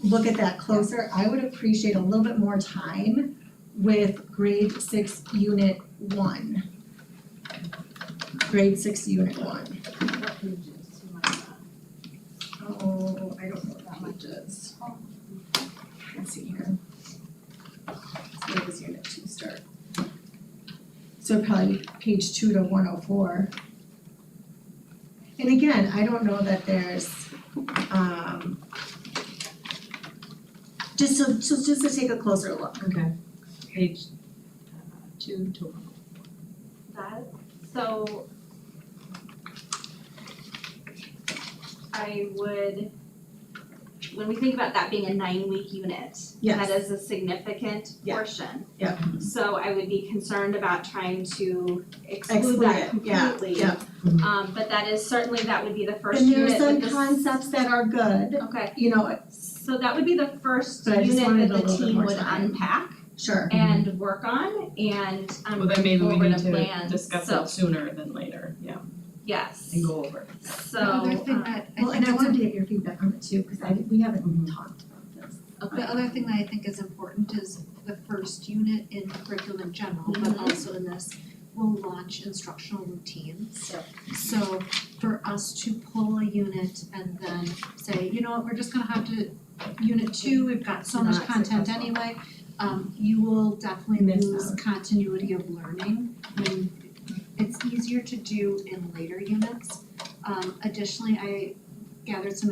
look at that closer, I would appreciate a little bit more time with grade 6 unit 1. Grade 6 unit 1. What pages? Oh, I don't know what that much is. Let's see here. So where does unit 2 start? So probably page 2 to 104. And again, I don't know that there's, just to take a closer look. Okay, page 2 to 1. So I would, when we think about that being a 9-week unit, Yes. that is a significant Yeah. portion. Yeah. So I would be concerned about trying to exclude Exclude that it, yeah, completely. yeah. But that is certainly, that would be the first And unit there are some that this. concepts that are good, Okay, you know, so that would be the first But I just unit wanted that a the little bit team more would time. unpack sure. and work on and Well, then maybe we forward need a to plan. discuss So- it sooner than later, yeah. Yes, and go over. so, The other thing that I Well, and I think wanted to get your feedback on it too, because we haven't talked about this. the other thing that I think is important is the first unit in curriculum in general, but also in this, will launch instructional routines. So for us to pull a unit and then say, you know what, we're just gonna have to, unit 2, we've got so much Not content successful. anyway, you will definitely Miss lose continuity of learning when it's easier to do in later units. Additionally, I gathered some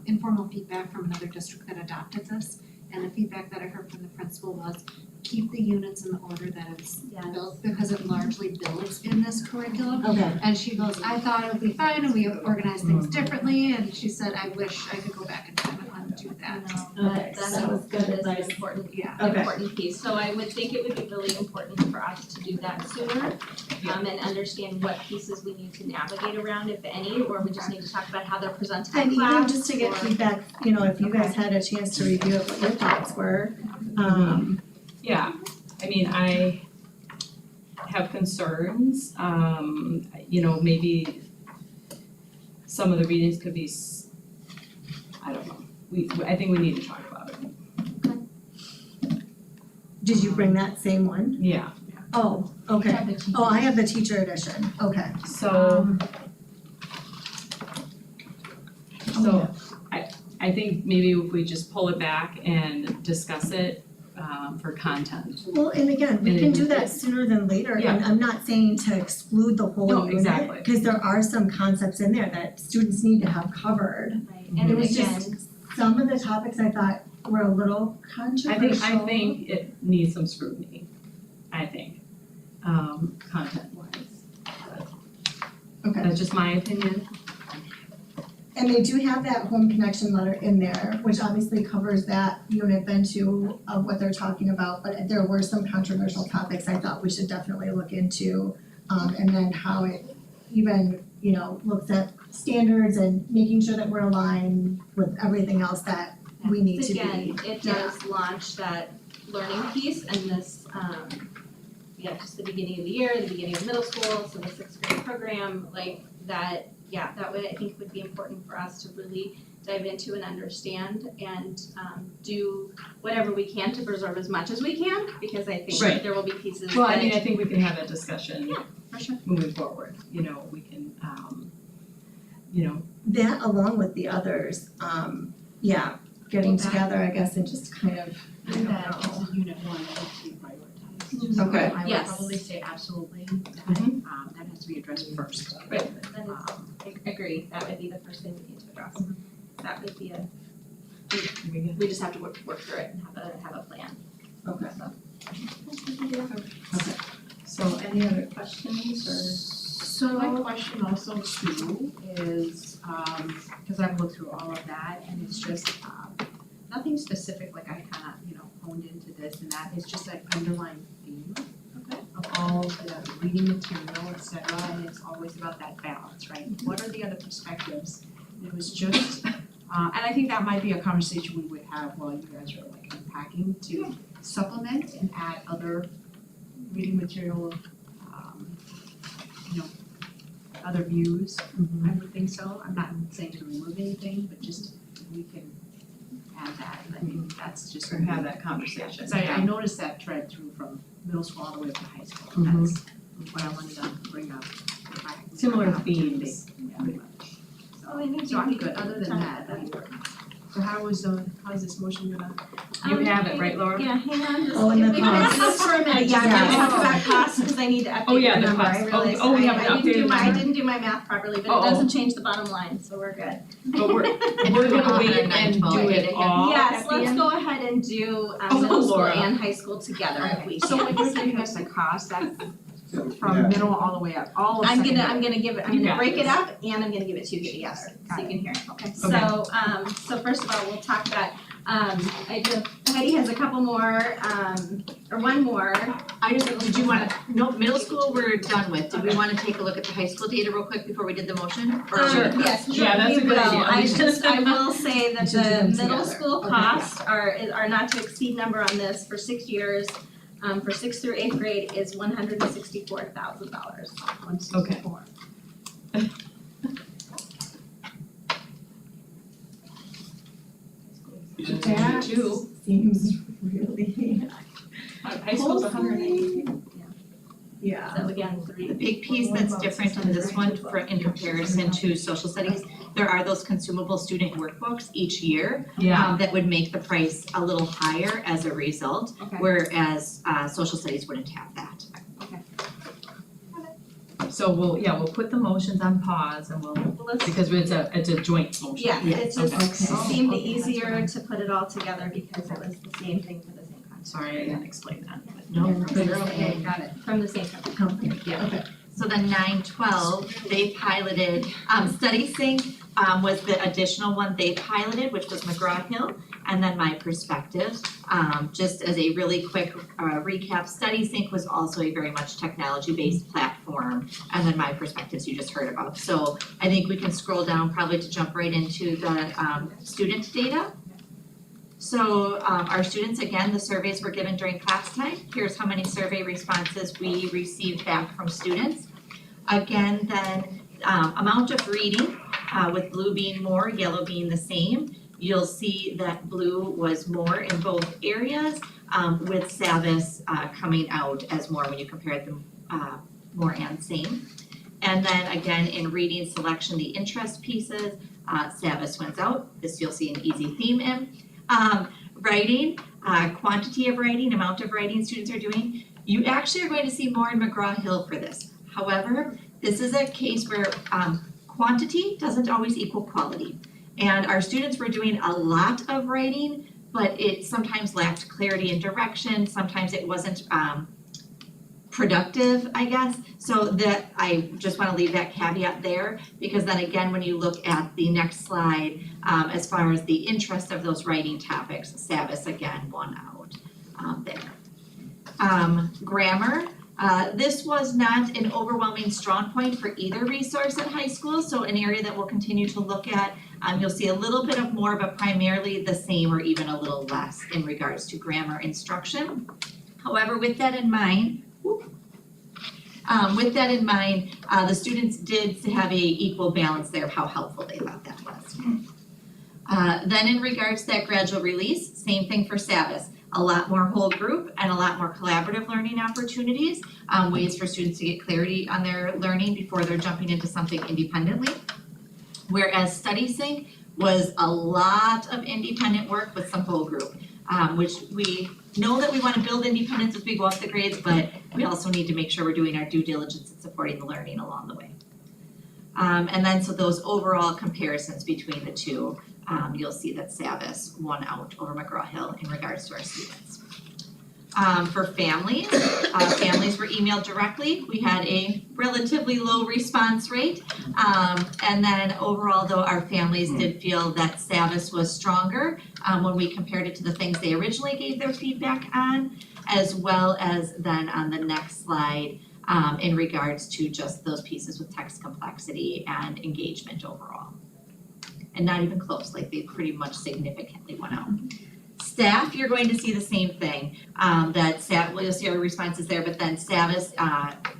informal feedback from another district that adopted this, and the feedback that I heard from the principal was keep the units in the order that it's built, because it largely builds in this curriculum. Okay. And she goes, I thought it would be fine and we organize things differently, and she said, I wish I could go back in time and undo that. Okay, that was good advice. Yeah. Okay. Important piece, so I would think it would be really important for us to do that sooner, and understand what pieces we need to navigate around, if any, or we just need to talk about how they're presented in And class. even just to get or- feedback, if you guys had a chance to review it, what your thoughts were. Yeah, I mean, I have concerns, maybe some of the readings could be, I don't know, I think we need to talk about it. Did you bring that same one? Yeah, Oh, okay. Oh, I have the teacher edition, okay. so, I think maybe if we just pull it back and discuss it, for content. Well, and again, we And can it- do that sooner than later, and Yeah. I'm not saying to exclude the whole No, unit. exactly. Cause there are some concepts in there that students need to have covered. Right, And and it was again, just, some of the topics I thought were a little controversial. I think it needs some scrutiny, content wise. Okay. That's just my opinion. And they do have that home connection letter in there, which obviously covers that unit then too of what they're talking about, but there were some controversial topics I thought we should definitely look into. And then how it even, looks at standards and making sure that we're aligned with everything else that we need to be. again, it does launch that learning piece and this, just the beginning of the year, the beginning of middle school, so the 6th grade program, like that, that would, I think would be important for us to really dive into and understand and do whatever we can to preserve as much as we can, because I think Right. there will be pieces Well, that. I think we can have that discussion. For sure. Moving forward, we can, That along with the others, getting together, I guess, and just kind of, I don't That know. is unit 1 that needs to be prioritized. So Okay. I would Yes. probably say absolutely that that has to be addressed first. Right, I agree, that would be the first thing we need to address. That would be we just have to work through it and have a plan. Okay. so any other questions or? So my question also too is, cause I've looked through all of that and it's just, nothing specific, like I kinda, honed into this and that, it's just an underlying theme of all the reading material, et cetera, and it's always about that balance, right? What are the other perspectives? And it was just, and I think that might be a conversation we would have while you guys are like unpacking to supplement and add other reading material, other views. I would think so. I'm not saying to remove anything, but just we can add that. And I think that's just. Or have that conversation. So I noticed that thread through from middle school all the way up to high school. Mhm. That's what I wanted to bring up. Similar themes. Yeah, pretty much. Oh, and So I'm good. Other than that, so how is this motion gonna? You have it, right, Laura? Yeah, hang on, just, Oh, and if the we can cost. just for a minute, I'm Yeah. gonna talk about costs, because I need to Oh, update yeah, your the number, I cost. realized, Oh, we have an I didn't do updated my, I number? didn't do my math properly, but Uh-oh. it doesn't change the bottom line, so we're good. But we're gonna wait and do it all Yes, at the let's end? go ahead and do Oh, middle school Laura. and high school together if we can. So when you're giving us the cost, that's Yeah. from middle all the way up, all of I'm secondary. gonna give it, I'm You gonna got break it this. up and I'm gonna give it to you together, so you can hear it, okay? Okay. So first of all, we'll talk about, Heidi has a couple more, or one more. Did you wanna, no, middle school we're done with, did we wanna take a look at the high school data real quick before we did the motion? Or- Yes, Yeah, that's a good idea. I will say that We should do them the middle together. school Okay. costs are not to exceed number on this for 6 years, for 6th through 8th grade is $164,000. Okay. seems really, High school's 180 people. yeah. So again, The big piece that's different in this one in comparison to social studies, there are those consumable student workbooks each year. That would make the price a little higher as a result, Okay. whereas social studies wouldn't have that. So we'll put the motions on pause and because it's a joint motion. Yeah, it just Okay. seemed Okay, that's easier fine. to put it all together because it was the same thing for the same concept. Sorry, I didn't explain that. No, You're okay. Got it, from the same company. Okay. So then 9-12, they piloted, Study Sync was the additional one they piloted, which was McGraw-Hill, and then My Perspectives. Just as a really quick recap, Study Sync was also a very much technology-based platform, and then My Perspectives you just heard about. So I think we can scroll down probably to jump right into the student data. So our students, again, the surveys were given during class time. Here's how many survey responses we received back from students. Again, then amount of reading, with blue being more, yellow being the same. You'll see that blue was more in both areas, with Savis coming out as more when you compare them more and same. And then again, in reading selection, the interest pieces, Savis wins out. This you'll see an easy theme in. Writing, quantity of writing, amount of writing students are doing, you actually are going to see more in McGraw-Hill for this. However, this is a case where quantity doesn't always equal quality. And our students were doing a lot of writing, but it sometimes lacked clarity and direction, sometimes it wasn't productive, I guess. So that I just want to leave that caveat there, because then again, when you look at the next slide, as far as the interest of those writing topics, Savis again won out there. Grammar, this was not an overwhelming strong point for either resource at high school, so an area that we'll continue to look at. You'll see a little bit of more, but primarily the same or even a little less in regards to grammar instruction. However, with that in mind, the students did have a equal balance there of how helpful they thought that was. Then in regards to that gradual release, same thing for Savis. A lot more whole group and a lot more collaborative learning opportunities, ways for students to get clarity on their learning before they're jumping into something independently. Whereas Study Sync was a lot of independent work with some whole group, which we know that we want to build independence as we go up the grades, but we also need to make sure we're doing our due diligence and supporting the learning along the way. And then so those overall comparisons between the two, you'll see that Savis won out over McGraw-Hill in regards to our students. For families, families were emailed directly. We had a relatively low response rate. And then overall though, our families did feel that Savis was stronger when we compared it to the things they originally gave their feedback on, as well as then on the next slide in regards to just those pieces with text complexity and engagement overall. And not even close, like they pretty much significantly went out. Staff, you're going to see the same thing, you'll see our responses there, but then Savis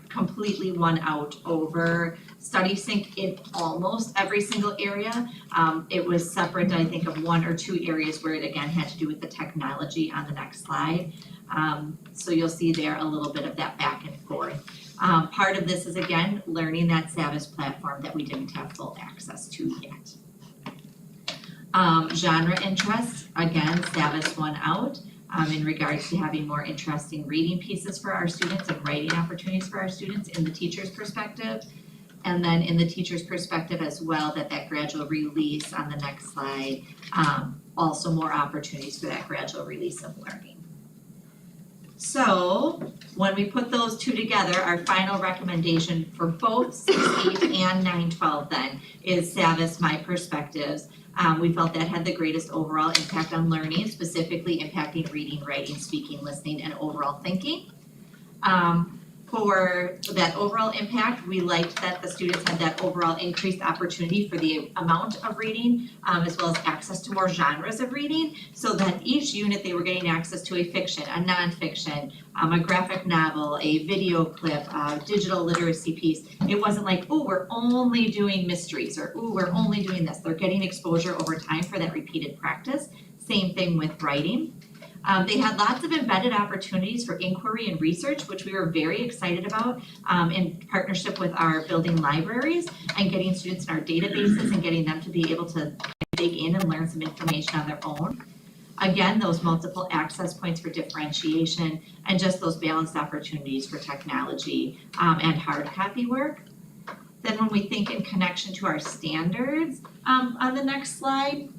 completely won out over Study Sync in almost every single area. It was separate, I think, of one or two areas where it again had to do with the technology on the next slide. So you'll see there a little bit of that back and forth. Part of this is again, learning that Savis platform that we didn't have full access to yet. Genre interests, again, Savis won out in regards to having more interesting reading pieces for our students and writing opportunities for our students in the teacher's perspective. And then in the teacher's perspective as well, that gradual release on the next slide, also more opportunities for that gradual release of learning. So when we put those two together, our final recommendation for both 6-8 and 9-12 then is Savis My Perspectives. We felt that had the greatest overall impact on learning, specifically impacting reading, writing, speaking, listening, and overall thinking. For that overall impact, we liked that the students had that overall increased opportunity for the amount of reading, as well as access to more genres of reading, so that each unit they were getting access to a fiction, a nonfiction, a graphic novel, a video clip, a digital literacy piece. It wasn't like, ooh, we're only doing mysteries, or ooh, we're only doing this. They're getting exposure over time for that repeated practice. Same thing with writing. They had lots of embedded opportunities for inquiry and research, which we were very excited about, in partnership with our building libraries and getting students in our databases and getting them to be able to dig in and learn some information on their own. Again, those multiple access points for differentiation and just those balanced opportunities for technology and hard copy work. Then when we think in connection to our standards, on the next slide,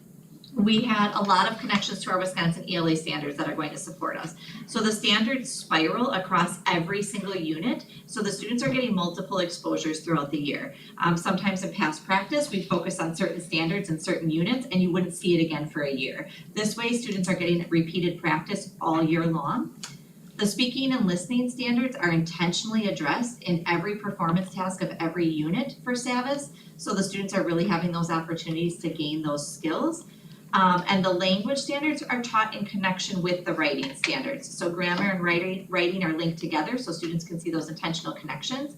we had a lot of connections to our Wisconsin ELA standards that are going to support us. So the standards spiral across every single unit, so the students are getting multiple exposures throughout the year. Sometimes in past practice, we focus on certain standards and certain units, and you wouldn't see it again for a year. This way, students are getting repeated practice all year long. The speaking and listening standards are intentionally addressed in every performance task of every unit for SAVIS, so the students are really having those opportunities to gain those skills. And the language standards are taught in connection with the writing standards. So grammar and writing are linked together so students can see those intentional connections.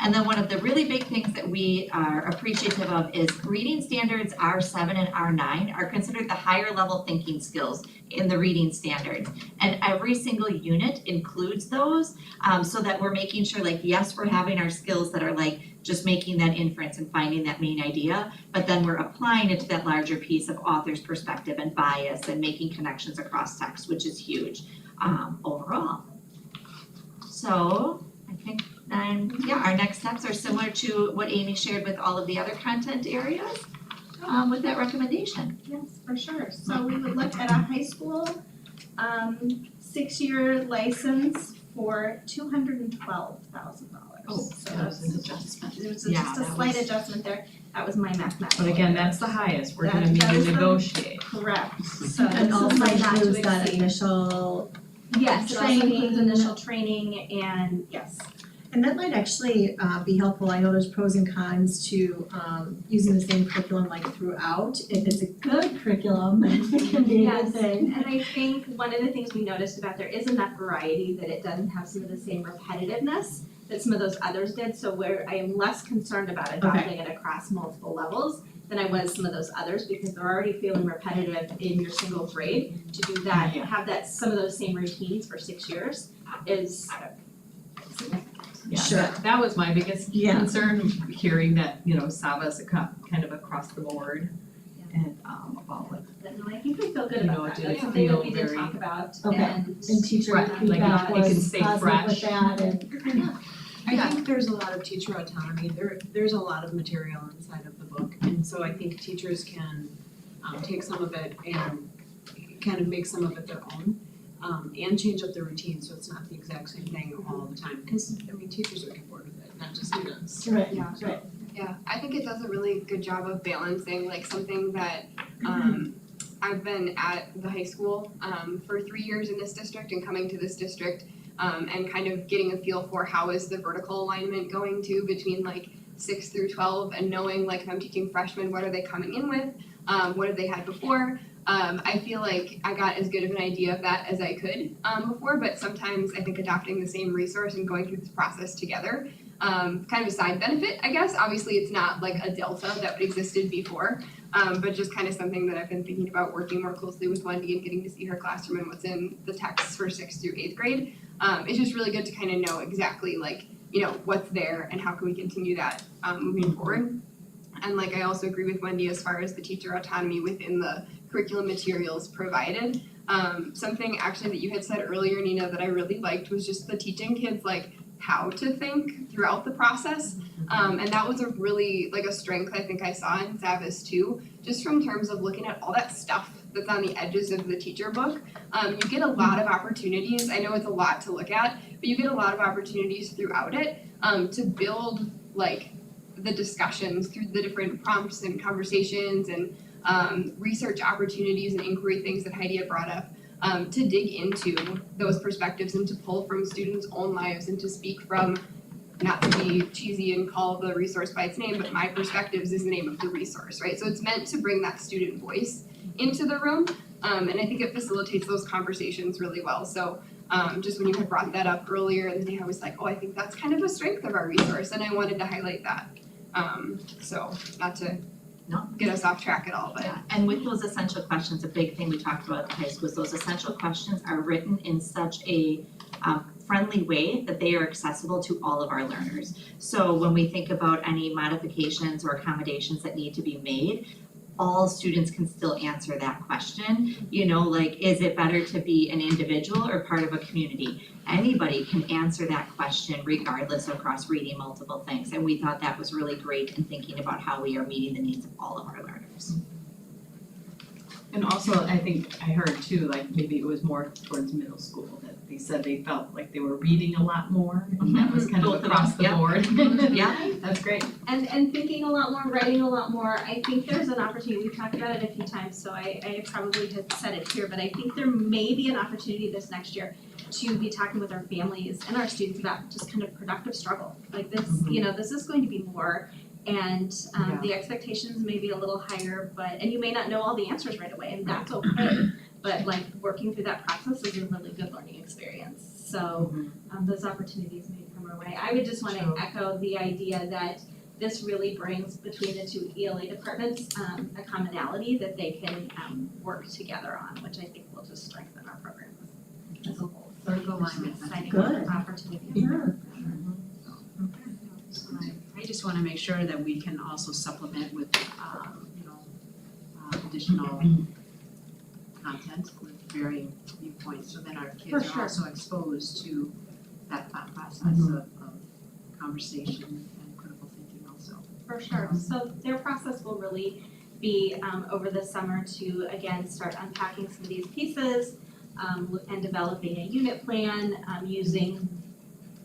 And then one of the really big things that we are appreciative of is reading standards R7 and R9 are considered the higher level thinking skills in the reading standards. And every single unit includes those, so that we're making sure, like, yes, we're having our skills that are like just making that inference and finding that main idea, but then we're applying it to that larger piece of author's perspective and bias and making connections across text, which is huge overall. So I think then, yeah, our next steps are similar to what Amy shared with all of the other content areas with that recommendation. Yes, for sure. So we would look at a high school 6-year license for $212,000. Oh, So that was that's an adjustment. It was Yeah, just a that slight was- adjustment there. That was my mathematical. But again, error. that's the highest, we're That- gonna need that to is the- negotiate. Correct. So And this is also my not to includes that exceed. initial, Yes, it also includes training. initial training and yes. and that might actually be helpful. I know there's pros and cons to using the same curriculum like throughout. If it's a good curriculum, it can be a good Yes, thing. and I think one of the things we noticed about there is enough variety that it doesn't have some of the same repetitiveness that some of those others did, so where I am less concerned about adopting it across multiple levels than I was some of those others, because they're already feeling repetitive in your single grade. To do that, Yeah. have that, some of those same routines for 6 years is Yeah, Sure. that was my biggest Yeah. concern, hearing that, you know, Sava's kind of across the board. And about like, but no, I think we feel good You about know, that. did it That's something that feel we did very- talk about Okay. and And teacher Right, like feedback it can was stay positive with fresh. that and I think there's a lot of teacher autonomy, there's a lot of material inside of the book, and so I think teachers can take some of it and kind of make some of it their own, and change up the routine so it's not the exact same thing all the time, because I mean, teachers are get bored with it, not just students. Right, Yeah. right. Yeah, I think it does a really good job of balancing, like something that I've been at the high school for 3 years in this district and coming to this district and kind of getting a feel for how is the vertical alignment going to between like 6 through 12 and knowing like if I'm teaching freshmen, what are they coming in with, what have they had before. I feel like I got as good of an idea of that as I could before, but sometimes I think adopting the same resource and going through this process together, kind of a side benefit, I guess. Obviously, it's not like a delta that existed before, but just kind of something that I've been thinking about working more closely with Wendy and getting to see her classroom and what's in the texts for 6th through 8th grade. It's just really good to kind of know exactly like, you know, what's there and how can we continue that moving forward. And like I also agree with Wendy as far as the teacher autonomy within the curriculum materials provided. Something actually that you had said earlier, Nina, that I really liked was just the teaching kids like how to think throughout the process. And that was a really like a strength I think I saw in Zavis too, just from terms of looking at all that stuff that's on the edges of the teacher book. You get a lot of opportunities. I know it's a lot to look at, but you get a lot of opportunities throughout it to build like the discussions through the different prompts and conversations and research opportunities and inquiry things that Heidi had brought up, to dig into those perspectives and to pull from students' own lives and to speak from, not to be cheesy and call the resource by its name, but my perspectives is the name of the resource, right? So it's meant to bring that student voice into the room, and I think it facilitates those conversations really well. So just when you had brought that up earlier in the day, I was like, oh, I think that's kind of a strength of our resource, and I wanted to highlight that. So not to get us off track at all, but. And with those essential questions, a big thing we talked about at the high school is those essential questions are written in such a friendly way that they are accessible to all of our learners. So when we think about any modifications or accommodations that need to be made, all students can still answer that question. You know, like, is it better to be an individual or part of a community? Anybody can answer that question regardless across reading multiple things. And we thought that was really great in thinking about how we are meeting the needs of all of our learners. And also, I think I heard too, like maybe it was more towards middle school, that they said they felt like they were reading a lot more, and that was kind of Both of across us, the yep. board. Yeah. That's great. And thinking a lot more, writing a lot more, I think there's an opportunity, we've talked about it a few times, so I probably have said it here, but I think there may be an opportunity this next year to be talking with our families and our students about just kind of productive struggle. Like this, you know, this is going to be more, and the expectations may be a little higher, and you may not know all the answers right away, and that's okay. But like working through that process is a really good learning experience. So those opportunities may come our way. I would just want to echo the idea that this really brings between the two ELA departments a commonality that they can work together on, which I think will just strengthen our program as a whole. So Vertical alignment, that's exciting good. opportunity. So I just wanna make sure that we can also supplement with, additional content with varying viewpoints, so that our For kids sure. are also exposed to that thought process of conversation and critical thinking also. For sure. So their process will really be over the summer to, again, start unpacking some of these pieces and developing a unit plan using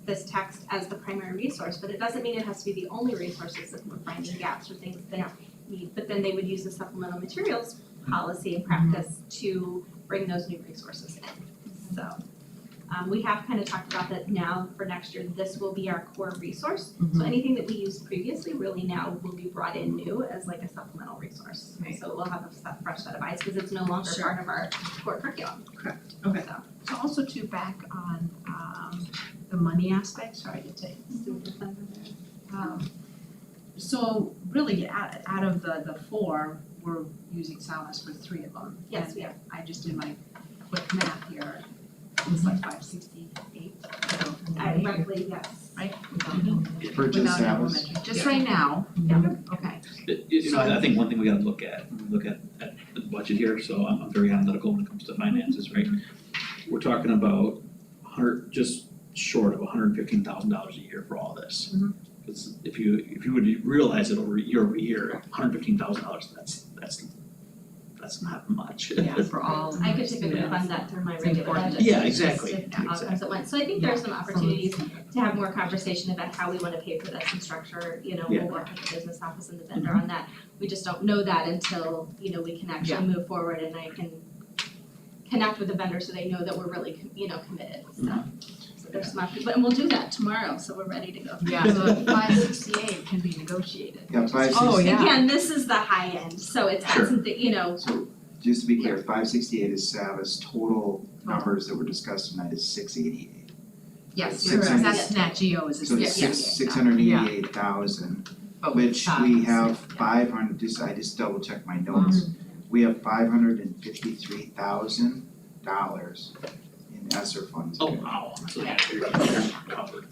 this text as the primary resource. But it doesn't mean it has to be the only resources if we're finding gaps or things they need. But then they would use the supplemental materials policy and practice to bring those new resources in. So we have kind of talked about that now for next year, this will be our core resource. So anything that we used previously really now will be brought in new as like a supplemental resource. Right. So we'll have a fresh set of eyes because it's no longer part of our core curriculum. Correct. Okay. So also to back on the money aspect, sorry to take. So really out of the four, we're using Salus for 3 of them. Yes, And we are. I just did my quick math here, it's like 568. Roughly, yes. Right? For just Without Sabbath? elementary, just right now, okay. You know, I think one thing we gotta look at, when we look at the budget here, so I'm very analytical when it comes to finances, right? We're talking about just short of $115,000 a year for all this. Because if you would realize it over year, $115,000, that's not much. Yeah, for all. I could typically fund that through my regular budget. Yeah, It's just exactly, as it went. So I think there are some opportunities to have more conversation about how we want to pay for this and structure, we'll work with the business office and the vendor on that. We just don't know that until, we can actually move forward and I can connect with the vendor so they know that we're really, committed, so. So there's some options, and we'll do that tomorrow, so we're ready to go. Yeah, so 568 can be negotiated. Yeah, 568. Oh, yeah. Again, this is the high end, so it's Sure. something, So just to be clear, 568 is Sabbath's total numbers that were discussed tonight is 688. Yes, Six because hundred- that's Nat Geo is a So it's Yeah. 688,000, But with which we Sabbath, have 500, I just double checked my notes. We have $553,000 in ESSER funds. Oh, wow, so you're covered.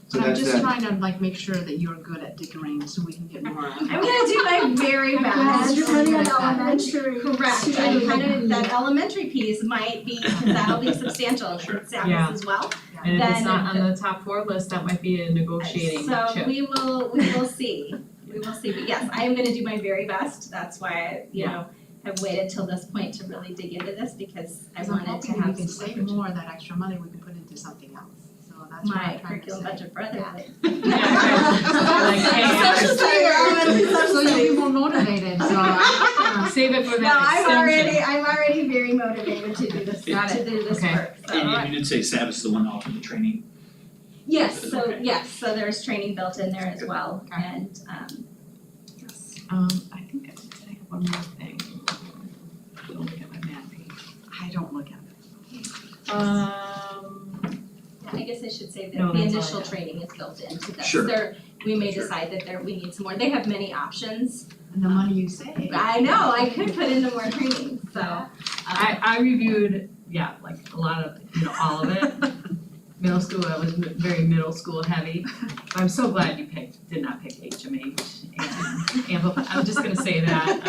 So I'm that's just that. trying to make sure that you're good at digging so we can get more. I'm gonna do my very best. You're running an elementary. Correct, I kind of, that elementary piece might be, because that'll be substantial, Sure. and Sabbath as well. And if it's Then- not on the top 4 list, that might be a negotiating chip. So we will see, but yes, I am gonna do my very best, that's why I, have waited till this point to really dig into this, because I I'm wanted to hoping we have can some save leverage. more of that extra money we can put into something else, so that's what My I'm trying to say. curriculum budget for other things. Like, hey, Social study, So you'll be more motivated, so Save it for No, that I'm already very motivated to do this, Got to do this Okay. work, so. And you did say Sabbath is the one offering the training. Yes, so Okay. there's training built in there as well, Okay. and I think did I have one more thing? Don't look at my math page. I don't look at it. Yeah, I guess I should say that No, the that's all I initial have. training is built into this. Sure. We may Sure. decide that we need some more. They have many options. And the money you save. I know, I could put into more training, so. I reviewed, like a lot of, all of it. Middle school, I was very middle school heavy. I'm so glad you did not pick HMH and Amplify. I'm just gonna say that.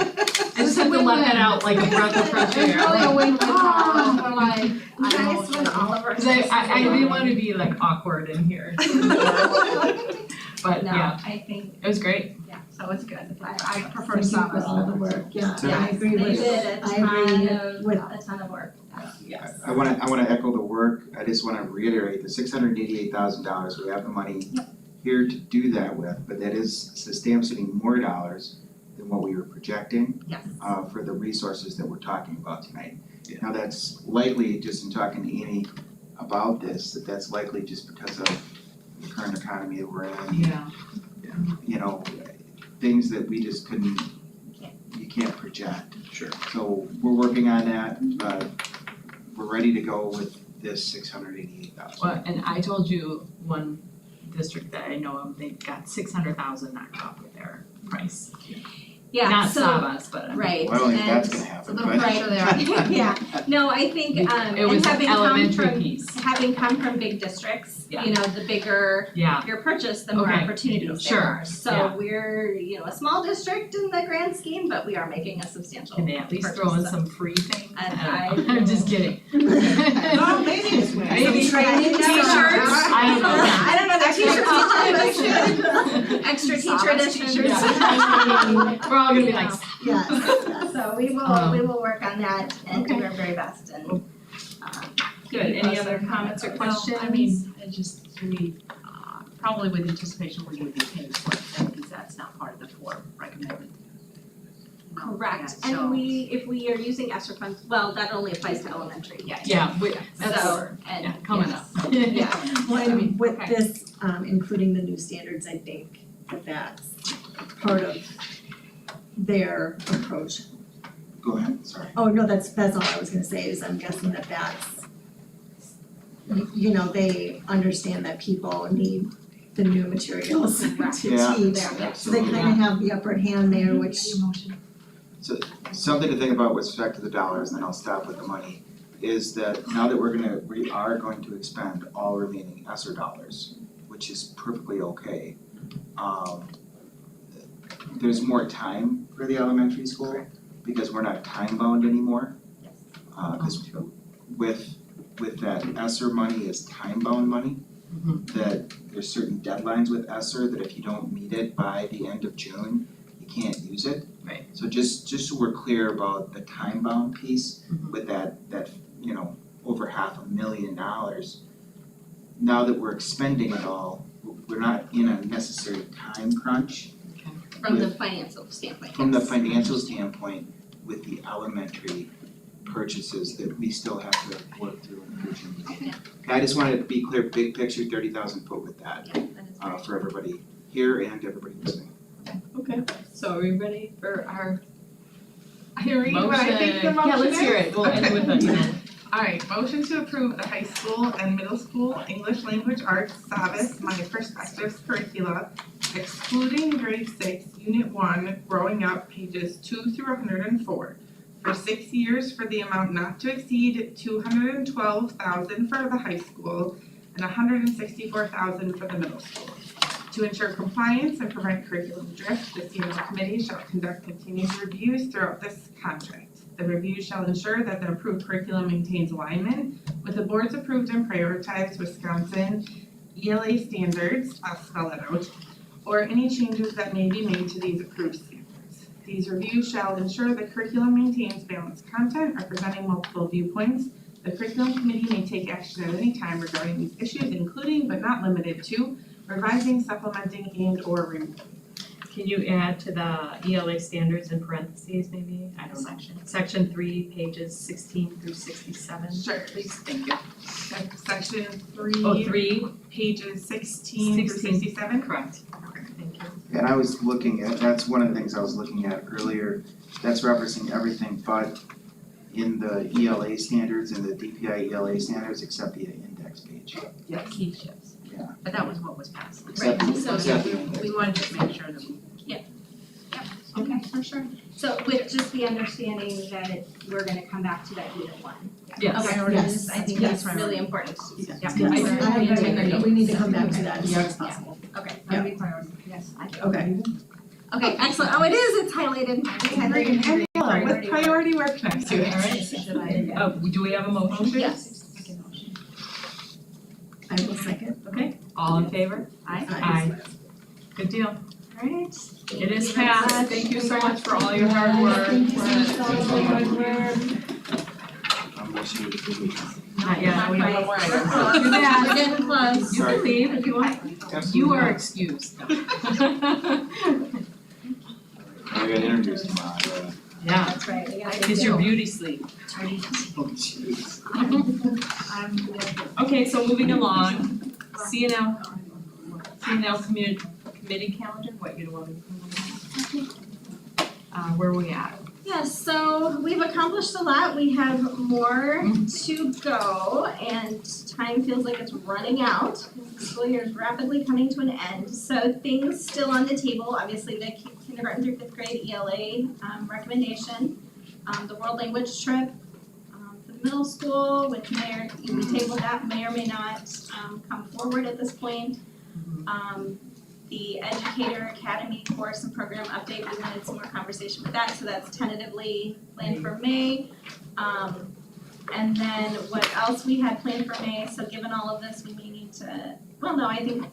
I just had to let that out like a breath of fresh air. It's really a win-win for all. We're like, Nice when all of our. Cause I didn't wanna be like awkward in here. But No, yeah, I think, it was great. yeah, so it's good. I prefer Saba for all the work, yeah, Yeah. I agree They with, did a I agree ton with, a ton of work, yes. I wanna echo the work, I just wanna reiterate, the $688,000, we have the money here to do that with, but that is substantially more dollars than what we were projecting, Yes. for the resources that we're talking about tonight. Yeah. Now, that's likely, just in talking to Amy about this, that's likely just because of the current economy that we're in, Yeah. Things that we just couldn't, you can't project. Sure. So we're working on that, but we're ready to go with this $688,000. Well, and I told you one district that I know of, they got 600,000 knocked off of their price. Yeah, Not so, Sabas, but I mean, right, Well, I don't think that's and- gonna happen, little but. pressure there. Yeah, no, I think, it and was an having come elementary from, piece. having come from big districts, Yeah. the bigger Yeah, your purchase, the more Okay. opportunities Sure. there are. So Yeah. we're, a small district in the grand scheme, but we are making a substantial can they at least throw in some free things? And I don't know. I'm just kidding. Oh, maybe it's way. Maybe. training T-shirts. I I don't know, the t-shirts. Extra teacher Sabas editions. t-shirts. We're all gonna be like, yes, yes. So we will work on that and do our very best and, Good, any other comments or questions? I mean, probably with anticipation we would be paying for it, then, because that's not part of the four recommended. correct. Yeah, so- And if we are using ESSER funds, well, that only applies to elementary. yeah, that's, So, and, coming yes. up. Yeah. Well, and with Okay. this, including the new standards, I think that that's part of their approach. Go ahead, sorry. Oh, no, that's all I was gonna say, is I'm guessing that that's, they understand that people need the new materials to Yeah. teach. There. So they kind of have the upper hand there, which, Something to think about with respect to the dollars, and then I'll stop with the money, is that now that we are going to expend all remaining ESSER dollars, which is perfectly okay. There's more time for the elementary school, because we're not time bound anymore. Cause with that ESSER money is time bound money, that there's certain deadlines with ESSER that if you don't meet it by the end of June, you can't use it. Right. So just so we're clear about the time bound piece with that over $500,000, now that we're expending it all, we're not in a necessary time crunch From the financial standpoint, from the yes. financial standpoint with the elementary purchases that we still have to work through in the future meeting. I just wanted to be clear, big picture, 30,000 foot with that, Yeah, that is great. for everybody here and everybody listening. Okay, so are we ready for our Can you read what I think the motion Yeah, let's is? hear it, we'll end with a, Alright, motion to approve the high school and middle school English language arts Sabas My Perspectives curricula, excluding grade 6, unit 1, growing up, pages 2 through 104, for 6 years for the amount not to exceed $212,000 for the high school and $164,000 for the middle school. To ensure compliance and prevent curriculum drift, the C&L Committee shall conduct continuous reviews throughout this contract. The review shall ensure that the approved curriculum maintains alignment with the board's approved and prioritized Wisconsin ELA standards, I'll spell it out, or any changes that may be made to these approved standards. These reviews shall ensure the curriculum maintains balanced content representing multiple viewpoints. The curriculum committee may take action at any time regarding these issues, including but not limited to revising, supplementing, and/or removing. Can you add to the ELA standards in parentheses maybe? I don't know. Section 3, pages 16 through 67. Sure. Please, thank you. Section 3, Oh, 3, pages 16 through 67. correct. Thank you. And I was looking at, that's one of the things I was looking at earlier, that's referencing everything but in the ELA standards and the DPI ELA standards except the index next page. Yeah, key shifts. Yeah. But that was what was passed. Except, so- except the end. We wanted to make sure that we. Okay, for sure. So with just the understanding that we're gonna come back to that unit one. Yes. Priorities, I think Yes. that's really important. Yeah. I agree, we need to come back to that as soon as possible. Okay, That would be priority, yes. Okay. okay, excellent. Oh, it is, it's highlighted. It's highlighted in every With priority work next to it. Should I? Do we have a motion? Yes. I will second. Okay, all in favor? Aye. Good deal. Alright. It is passed. Thank you so much for all your hard work. Thank you so much for all your hard work. Unless you would. Not yet, we have one more item. Too bad, we're getting close. You can leave if you want. Absolutely You are not. excused. I got interviews tomorrow, Yeah, That's right, we gotta it's your beauty sleep. Oh, jeez. Okay, so moving along, C&L Committee calendar, what you want to? Where are we at? Yes, so we've accomplished a lot, we have more to go, and time feels like it's running out. The school year is rapidly coming to an end, so things still on the table, obviously the kindergarten through fifth grade ELA recommendation, the world language trip for the middle school, which we tabled that, may or may not come forward at this point. The Educator Academy course and program update, we wanted some more conversation with that, so that's tentatively planned for May. And then what else we had planned for May, so given all of this, we may need to, well, no, I think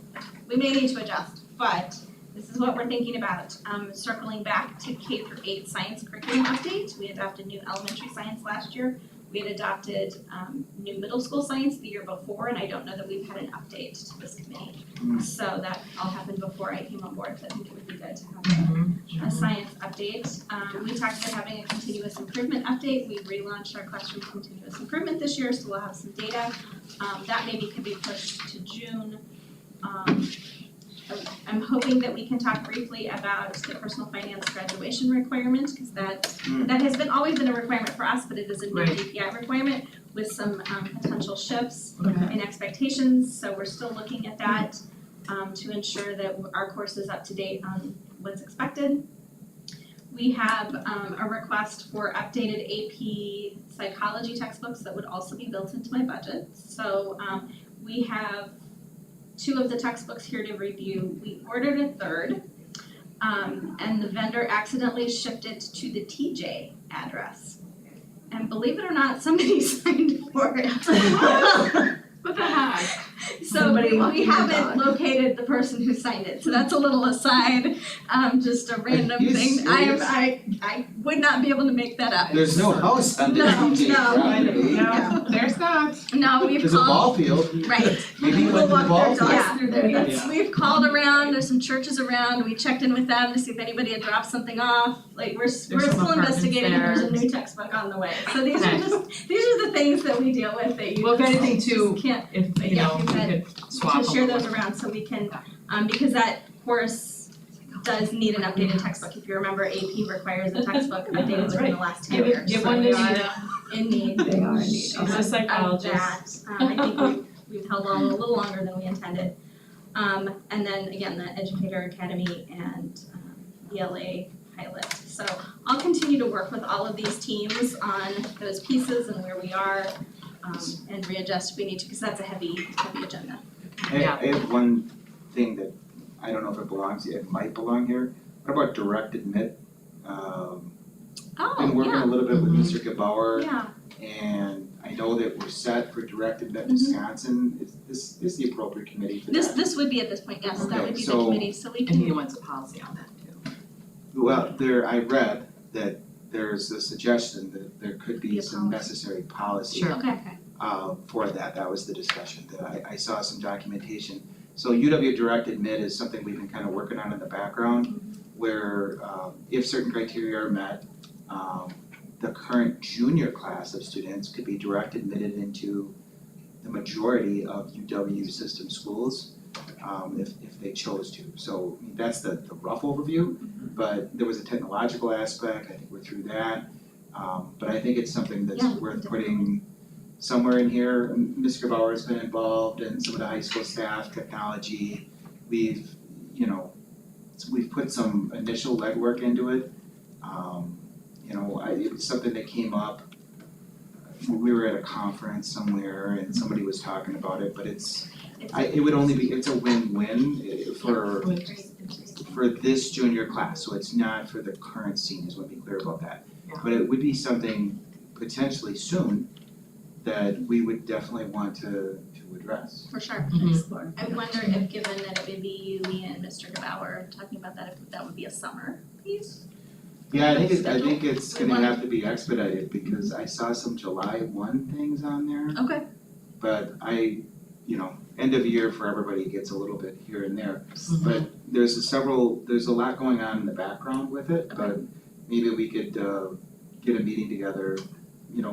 we may need to adjust, but this is what we're thinking about. Circling back to K through 8 science curriculum update, we adopted new elementary science last year. We had adopted new middle school science the year before, and I don't know that we've had an update to this committee. So that all happened before I came on board, so I think it would be good to have a science update. We talked about having a continuous improvement update. We relaunched our classroom continuous improvement this year, so we'll have some data. That maybe could be pushed to June. I'm hoping that we can talk briefly about the personal finance graduation requirement, because that has always been a requirement for us, but it is a new Right. DPI requirement with some potential shifts Okay. in expectations, so we're still looking at that to ensure that our course is up to date on what's expected. We have a request for updated AP psychology textbooks that would also be built into my budget. So we have 2 of the textbooks here to review. We ordered a 3rd, and the vendor accidentally shipped it to the TJ address. And believe it or not, somebody signed for it. What the heck? So Somebody we walking the haven't dog. located the person who signed it, so that's a little aside, just a random you thing. serious? I would not be able to make that up. There's no house on the No, DJ no. property. No, there's not. No, we've There's a called, ball field. right. Maybe you went to the ball field. Yeah. through there. Yeah. We've called around, there's some churches around, we checked in with them to see if anybody had dropped something off, like we're some still apartments investigating and there's a there. new textbook on the way. So these Okay. are the things that we deal with that you Well, if just- anything too, just can't if, you Yeah, know, we you could swap to share them. those around so we can, because that course does need an updated textbook. If you remember, AP requires a textbook updated That's within right. the last 10 Give years. it, give So one to we are Nina. in need. They are in need. She's a Of psychologist. that. I think we've held on a little longer than we intended. And then again, the Educator Academy and ELA pilot. So I'll continue to work with all of these teams on those pieces and where we are, and readjust if we need to, because that's a heavy agenda. I have one thing that, I don't know if it belongs, it might belong here. What about direct admit? Been working a little bit with Mr. Gebauer, Yeah, and I know that we're set for direct admit Mhm. Wisconsin. Is this the appropriate committee for that? this would be at this point, yes, that Okay, would be the so- committee, so we And can, he wants a policy on that too. Well, I read that there's a suggestion that there could Be be a some necessary policy Sure. okay, for that was the discussion, that I saw some documentation. So UW direct admit is something we've been kind of working on in the background, where if certain criteria are met, the current junior class of students could be direct admitted into the majority of UW system schools, if they chose to. So I mean, that's the rough overview, but there was a technological aspect, I think we're through that. But I think it's something that's Yeah, worth definitely. putting somewhere in here, Mr. Bauer's been involved and some of the high school staff, technology. We've put some initial legwork into it. It was something that came up. We were at a conference somewhere and somebody was talking about it, but it's a win-win for this junior class, so it's not for the current seniors, let me be clear about that. Yeah. But it would be something potentially soon that we would definitely want to address. For sure. Explore. I wonder if, given that it would be you, me, and Mr. Gebauer talking about that, if that would be a summer piece? Yeah, I think it's gonna have to be expedited because I saw some July 1 things on there. Okay. But end of year for everybody gets a little bit here and there. But there's a lot going on in the background with it, but maybe we could get a meeting together,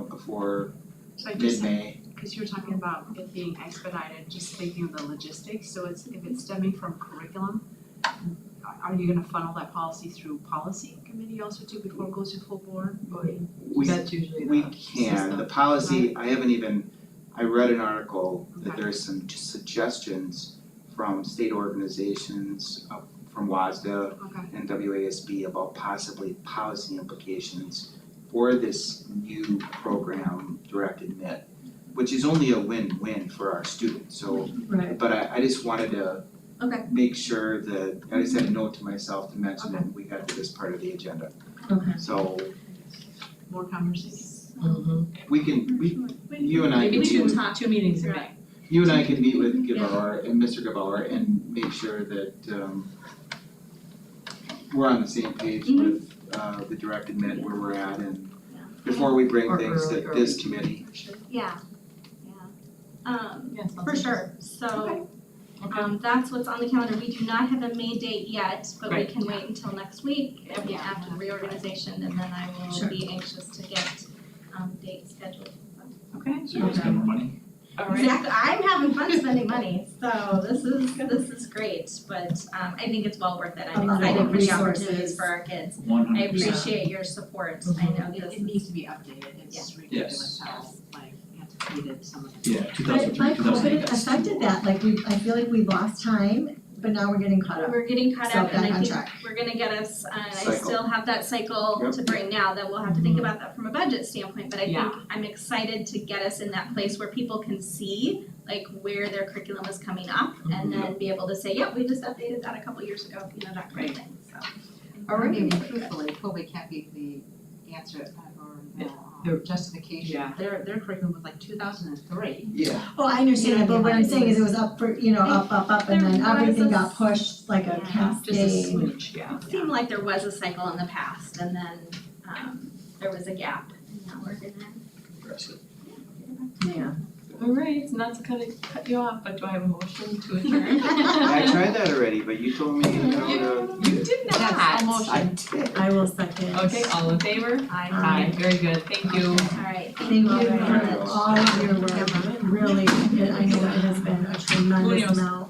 before So I just, mid-May. because you were talking about it being expedited, just thinking of the logistics, so if it's stemming from curriculum, are you gonna funnel that policy through policy committee also too before it goes to full board? That's usually We the can, system. the policy, I read an article that there's some suggestions from state organizations, from WASDA Okay. and WASB about possibly policy implications for this new program, Direct Admit, which is only a win-win for our students, so. Right. But I just wanted to Okay. make sure that, I just had a note to myself to mention that we got to this part of the agenda. Okay. So More conversation. you and I Maybe can two meetings in May. You and I can meet with Gebauer and Mr. Gebauer and make sure that we're on the same page with the Direct Admit where we're at and before we bring Or things to early. this committee. Yeah. Yeah, sounds For good. sure, so, Okay. that's what's on the calendar, we do not have a May date yet, but we Right. can wait until next week, Yeah. after the reorganization, and then I will Sure. be anxious to get, dates scheduled. Okay. So you guys spend more money? All right. Exactly, I'm having fun spending money, so this is great, but, I think it's well worth it, A I'm lot of excited for the resources. opportunities for our kids. 100%. I appreciate your support, I know this It needs to be updated, it's ridiculous Yes. how antiquated some of the. Yeah, But 2003, like 2008. COVID affected that, I feel like we lost time, but now we're getting caught up. We're getting caught So up and back I on think track. we're gonna get us, I Cycle. still have that cycle Yep. to bring now that we'll have to think about that from a budget standpoint, but I think Yeah. I'm excited to get us in that place where people can see like where their curriculum is coming up and then be able to say, yep, we just updated that a couple years ago, that kind of thing, so. I mean, truthfully, COVID can't be the answer or the justification. Yeah. Their curriculum was like 2003. Yeah. Oh, I understand that, but what I'm saying is it was up for, up, and then There was everything a got pushed like a Yeah. Just a cascade. smooch, yeah. It seemed like there was a cycle in the past and then there was a gap and now we're gonna Impressive. Yeah. All right, not to cut you off, but do I have a motion to adjourn? I tried that already, but you told me, to. You did not. That's a motion. I did. I will second. Okay, all in favor? Aye, very good, thank you. Alright, Thank you all very for much. all of your work, really, I know it has been a tremendous Munoz. amount